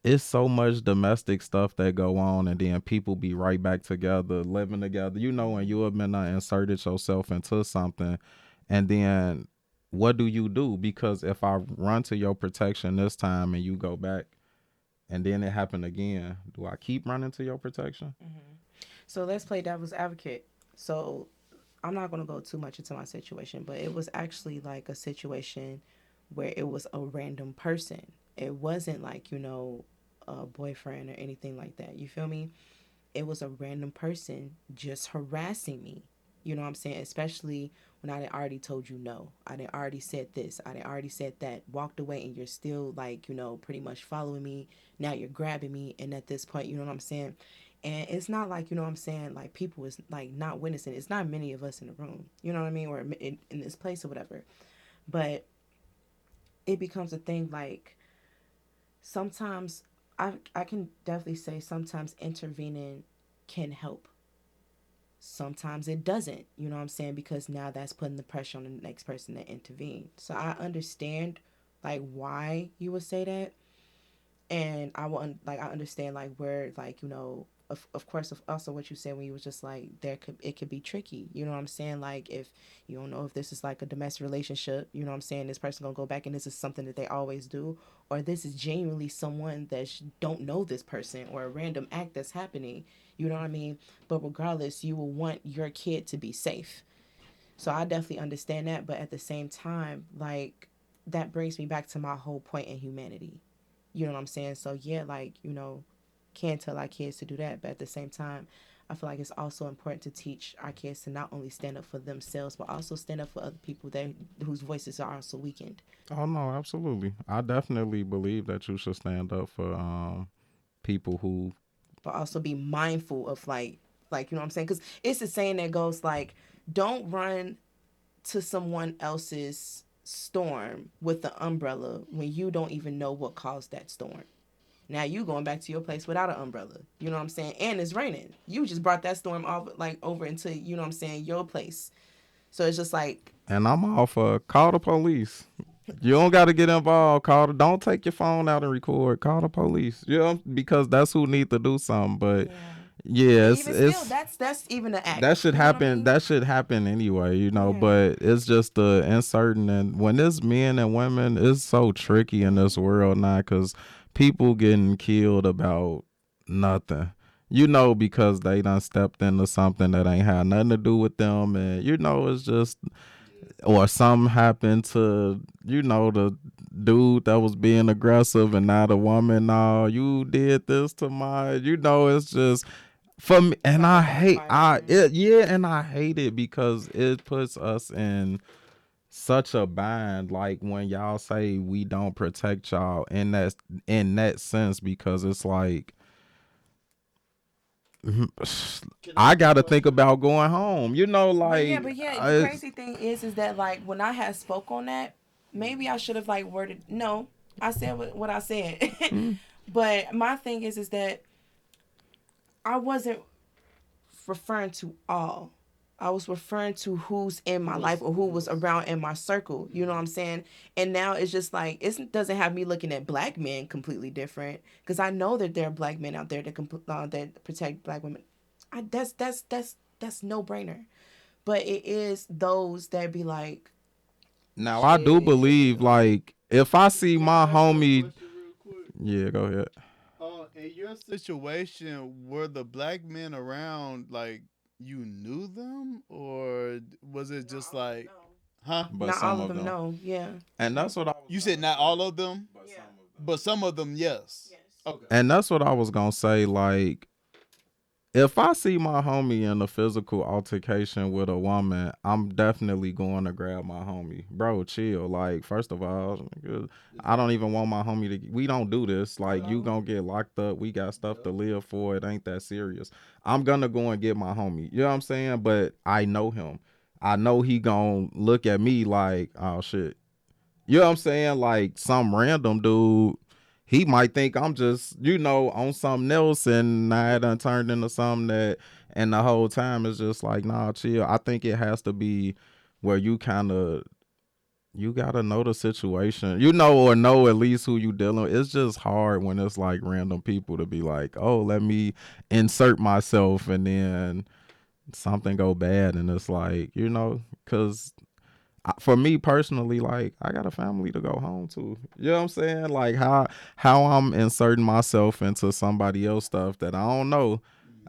it's so much domestic stuff that go on, and then people be right back together, living together. You know, when you have been inserted yourself into something, and then what do you do? Because if I run to your protection this time and you go back, and then it happened again, do I keep running to your protection? Mm-hmm. So let's play devil's advocate. So I'm not going to go too much into my situation, but it was actually like a situation where it was a random person. It wasn't like, a boyfriend or anything like that. You feel me? It was a random person just harassing me. You know what I'm saying? Especially when I had already told you no. I did already said this. I did already said that. Walked away and you're still like, pretty much following me. Now you're grabbing me. And at this point, you know what I'm saying? And it's not like, you know what I'm saying, like people is like not witnessing. It's not many of us in the room, you know what I mean? Or in this place or whatever. But it becomes a thing like sometimes I can definitely say sometimes intervening can help. Sometimes it doesn't, you know what I'm saying? Because now that's putting the pressure on the next person to intervene. So I understand like why you would say that. And I understand like where like, of course also what you said when you was just like it could be tricky, you know what I'm saying? Like if you don't know if this is like a domestic relationship, you know what I'm saying, this person gonna go back and this is something that they always do, or this is genuinely someone that don't know this person, or a random act that's happening, you know what I mean? But regardless, you will want your kid to be safe. So I definitely understand that, but at the same time, like that brings me back to my whole point in humanity. You know what I'm saying? So yeah, like, can't tell our kids to do that, but at the same time, I feel like it's also important to teach our kids to not only stand up for themselves, but also stand up for other people whose voices are also weakened. Oh no, absolutely. I definitely believe that you should stand up for people who, but also be mindful of like you know what I'm saying? Because it's the saying that goes like, don't run to someone else's storm with the umbrella when you don't even know what caused that storm. Now you going back to your place without an umbrella. You know what I'm saying? And it's raining. You just brought that storm off like over into, you know what I'm saying, your place. So it's just like, and I'm all for call the police. You don't got to get involved. Don't take your phone out and record. Call the police. Because that's who need to do something. But yeah, still, that's even an act. That should happen. I mean? That should happen anyway, But it's just the uncertain, and when it's men and women, it's so tricky in this world now because people getting killed about nothing. Because they done stepped into something that ain't had nothing to do with them, and it's just, or something happened to the dude that was being aggressive, and now the woman, no, you did this to my, it's just. For me, and I hate it because it puts us in such a bind. Like when y'all say we don't protect y'all in that sense, because it's like I gotta think about going home. Like but the crazy thing is that like when I had spoke on that, maybe I should have like worded no. I said what I said, but my thing is that I wasn't referring to all. I was referring to who's in my life or who was around in my circle. You know what I'm saying? And now it's just like, it doesn't have me looking at black men completely different, because I know that there are black men out there that protect black women. That's no brainer. But it is those that be like. Now I do believe, like, if I see my homie. Yeah, go ahead. In your situation, were the black men around like you knew them, or was it just like, huh? But not all of them, no. Yeah. And that's what you said. Not all of them, but some of them, yes. Okay. And that's what I was gonna say. Like, if I see my homie in a physical altercation with a woman, I'm definitely going to grab my homie. Bro, chill. Like, first of all, I don't even want my homie to. We don't do this. Like, you gonna get locked up. We got stuff to live for. It ain't that serious. I'm gonna go and get my homie. You know what I'm saying? But I know him. I know he gonna look at me like, oh shit. You know what I'm saying? Like some random dude. He might think I'm just, on something else, and I done turned into something that, and the whole time it's just like, nah, chill. I think it has to be where you kind of you gotta know the situation, or know at least who you dealing with. It's just hard when it's like random people to be like, oh, let me insert myself, and then something go bad, and it's like, because for me personally, like, I got a family to go home to. You know what I'm saying? Like how I'm inserting myself into somebody else stuff that I don't know.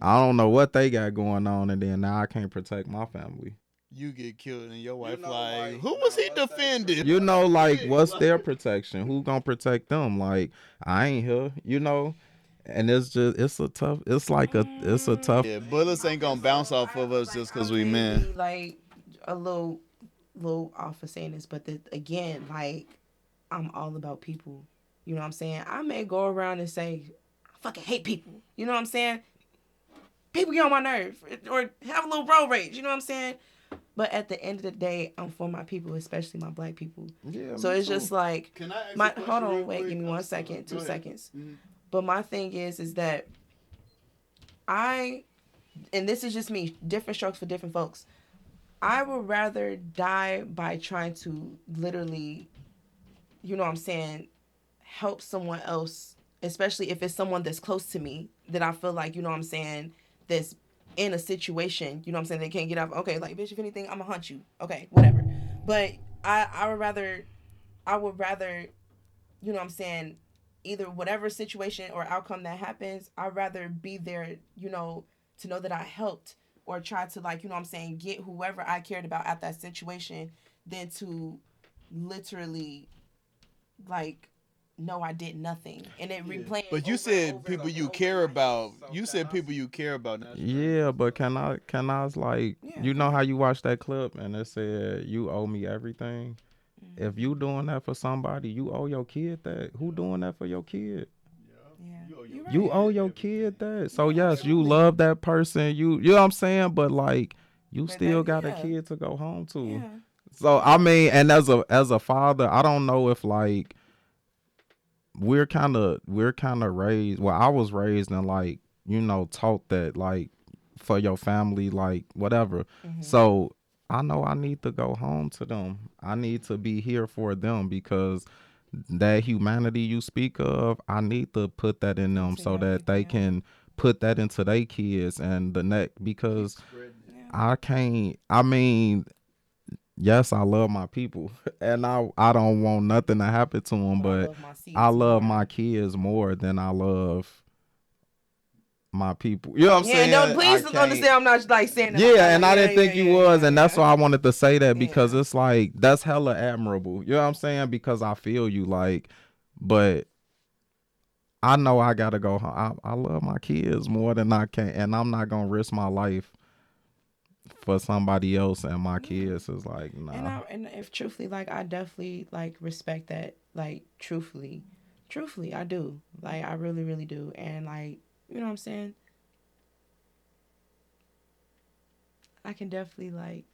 I don't know what they got going on, and then now I can't protect my family. You get killed and your wife who was he defending? Like, what's their protection? Who gonna protect them? Like, I ain't here, and it's a tough. Yeah, bullets ain't gonna bounce off of us just because we men. Like a little off of saying this, but again, like, I'm all about people. You know what I'm saying? I may go around and say, I fucking hate people. You know what I'm saying? People get on my nerve or have a little road rage. You know what I'm saying? But at the end of the day, I'm for my people, especially my black people. Yeah. So it's just like, Can I ask hold on, wait, give me 1 second, 2 seconds. Mm-hmm. But my thing is that and this is just me, different strokes for different folks. I would rather die by trying to literally, you know what I'm saying, help someone else, especially if it's someone that's close to me that I feel like, you know what I'm saying, that's in a situation, you know what I'm saying, they can't get out. Okay, like, bitch, if anything, I'm gonna hunt you. Okay, whatever. But I would rather, you know what I'm saying, either whatever situation or outcome that happens, I'd rather be there, to know that I helped or try to, like, you know what I'm saying, get whoever I cared about at that situation than to literally, like, no, I did nothing. And it replaying. But you said people you care about. You said people you care about. Yeah, but can I like, you know how you watch that clip and it said, you owe me everything? Mm-hmm. If you doing that for somebody, you owe your kid that. Who doing that for your kid? Yeah. You owe your kid that. So yes, you love that person. You know what I'm saying? But like, you still got a kid to go home to. Yeah. So I mean, and as a father, I don't know if like we're kind of raised. Well, I was raised and like, taught that like for your family, like whatever. Mm-hmm. So I know I need to go home to them. I need to be here for them because that humanity you speak of, I need to put that in them so that they can put that into their kids and the next, because I can't, I mean, yes, I love my people and I don't want nothing to happen to them, but I love my kids more than I love my people. You know what I'm saying? Yeah, no, please understand, I'm not like saying that. Yeah, and I didn't think you was, and that's why I wanted to say that, because it's like, that's hella admirable. You know what I'm saying? Because I feel you, like, but I know I gotta go home. I love my kids more than I can, and I'm not gonna risk my life for somebody else, and my kids is like, nah. And if truthfully, like, I definitely like respect that, like, truthfully, I do. Like, I really, really do. And like, you know what I'm saying? I can definitely like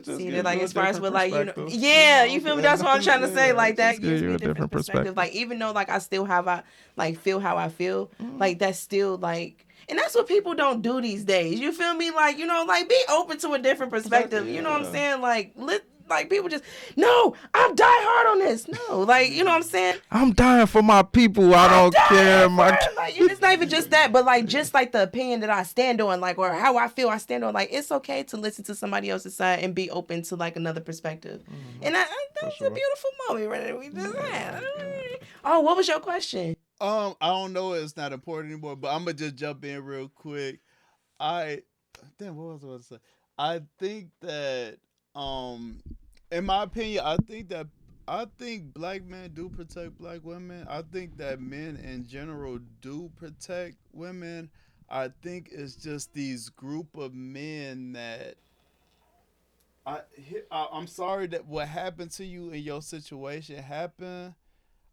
see that, like, as far as with, like, you feel me? That's what I'm trying to say. Like, that gives me a different perspective. Like, even though like I still have feel how I feel, like, that's still like, and that's what people don't do these days. You feel me? Like, like, be open to a different perspective. You know what I'm saying? Like people just, no, I'm die hard on this. No, like, you know what I'm saying? I'm dying for my people. I don't care. Like, it's not even just that, but like, just like the opinion that I stand on, like, or how I feel I stand on. Like, it's okay to listen to somebody else's side and be open to like another perspective. Mm-hmm. And that's a beautiful moment right there. We just had. Oh, what was your question? I don't know. It's not important anymore, but I'm gonna just jump in real quick. What was I about to say? I think that, in my opinion, I think black men do protect black women. I think that men in general do protect women. I think it's just these group of men that I'm sorry that what happened to you in your situation happened.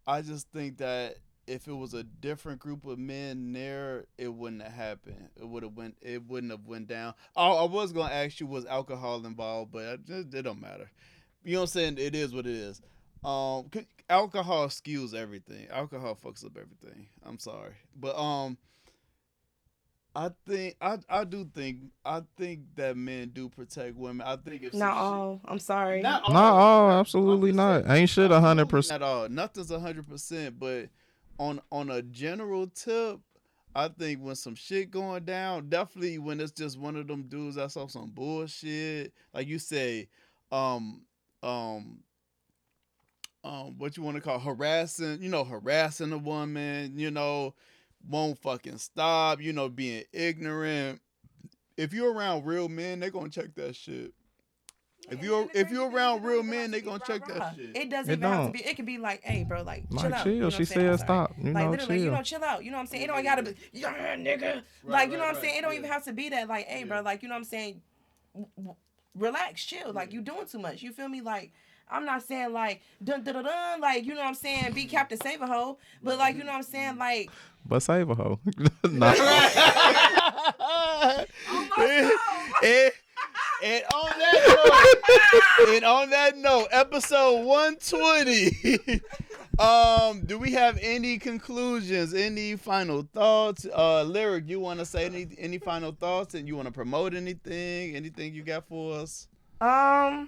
I just think that if it was a different group of men there, it wouldn't have happened. It wouldn't have went down. I was gonna ask you, was alcohol involved, but it don't matter. You know what I'm saying? It is what it is. Alcohol skews everything. Alcohol fucks up everything. I'm sorry, but I think that men do protect women. I think if Not all. I'm sorry. Not all, absolutely not. Ain't shit 100%. At all. Nothing's 100%, but on a general tip, I think when some shit going down, definitely when it's just one of them dudes that's off some bullshit, like you say, what you want to call harassing, harassing a woman, won't fucking stop, being ignorant. If you're around real men, they're gonna check that shit. If you're around real men, they gonna check that shit. It doesn't even have to be. It could be like, hey, bro, like chill out. Chill. You know she said stop. Like literally, chill. chill out. You know what I'm saying? It don't gotta be, yeah, nigga. Like, you know what I'm saying? It don't even have to be that. Like, hey, bro, like, you know what I'm saying? Relax, chill. Like, you doing too much. You feel me? Like, I'm not saying like dun dun dun dun. Like, you know what I'm saying? Be Captain Save a Hoe. But like, you know what I'm saying? Like, but save a hoe. Nah. And on that note, episode 120. Do we have any conclusions? Any final thoughts? Lyric, you want to say any final thoughts? And you want to promote anything? Anything you got for us? Follow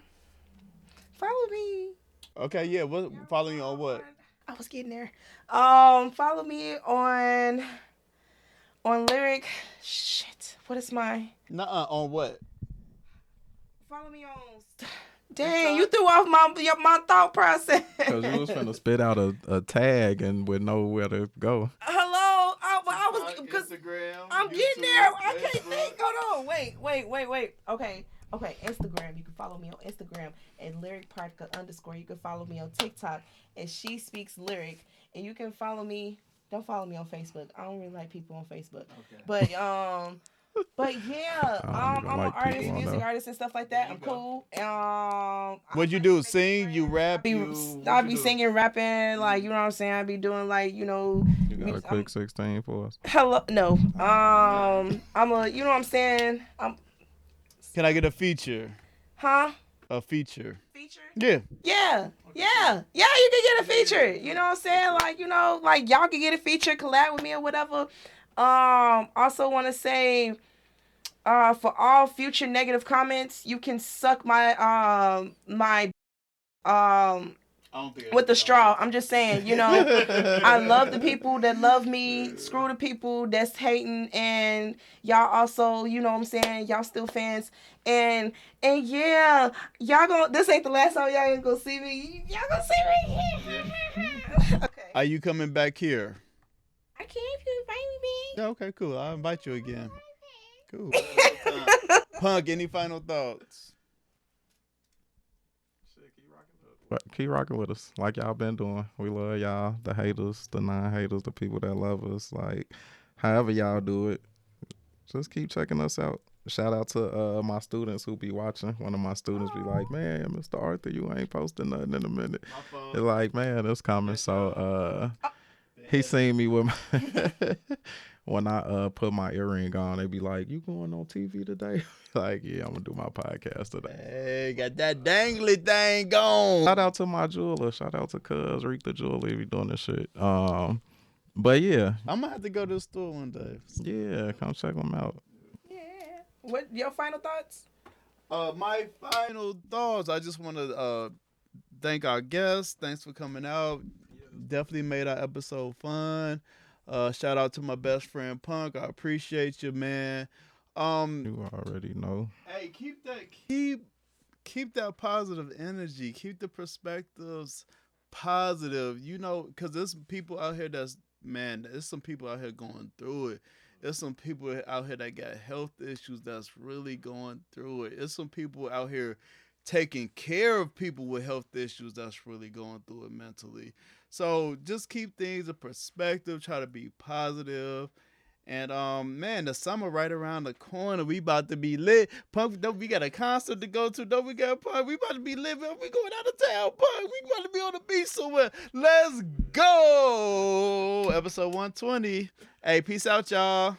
me. Okay, yeah. Follow you on what? I was getting there. Follow me on Lyric. Shit. What is my? On what? Follow me on. Dang, you threw off my thought process. Because you was finna spit out a tag and with nowhere to go. Hello, I was because Instagram. I'm YouTube, getting there. I can't Facebook. think. Hold on. Wait. Okay. Instagram. You can follow me on Instagram at lyricpartica_. You can follow me on TikTok at She Speaks Lyric, and you can follow me. Don't follow me on Facebook. I don't really like people on Facebook. Okay. But yeah, I'm an artist, music artist and stuff like that. I'm cool. What'd you do? Sing? You rap? I'll be singing, rapping, like, you know what I'm saying? I be doing like, You got a quick 16 for us? Hello, no. I'm you know what I'm saying? Can I get a feature? Huh? A feature. Feature? Yeah. Yeah. You can get a feature. You know what I'm saying? Like, like y'all can get a feature, collab with me or whatever. Also want to say, for all future negative comments, you can suck my with the straw. I'm just saying, I love the people that love me. Screw the people that's hating, and y'all also, you know what I'm saying, y'all still fans. And yeah, this ain't the last time y'all gonna see me. Y'all gonna see me. Okay. Are you coming back here? I can't if you invite me. Okay, cool. I'll invite you again. Cool. Punk, any final thoughts? Keep rocking with us like y'all been doing. We love y'all, the haters, the non-haters, the people that love us. Like, however y'all do it, just keep checking us out. Shout out to my students who be watching. One of my students be like, man, Mr. Arthur, you ain't posting nothing in a minute. It's like, man, it's coming. So he seen me with my when I put my earring on, they be like, you going on TV today? Like, yeah, I'm gonna do my podcast today. Hey, got that dangly thing going. Shout out to my jeweler. Shout out to Cuz Reek the jeweler. He doing this shit. But yeah, I'm gonna have to go to the store one day. Yeah, come check them out. Yeah. What your final thoughts? My final thoughts. I just want to thank our guests. Thanks for coming out. Definitely made our episode fun. Shout out to my best friend Punk. I appreciate you, man. You already know. Hey, keep that positive energy. Keep the perspectives positive. Because there's people out here there's some people out here going through it. There's some people out here that got health issues that's really going through it. There's some people out here taking care of people with health issues that's really going through it mentally. So just keep things in perspective. Try to be positive. And man, the summer right around the corner. We about to be lit. Punk, we got a concert to go to. Don't we got Punk? We about to be lit. We going out of town, Punk. We about to be on the beach somewhere. Let's go. Episode 120. Hey, peace out, y'all.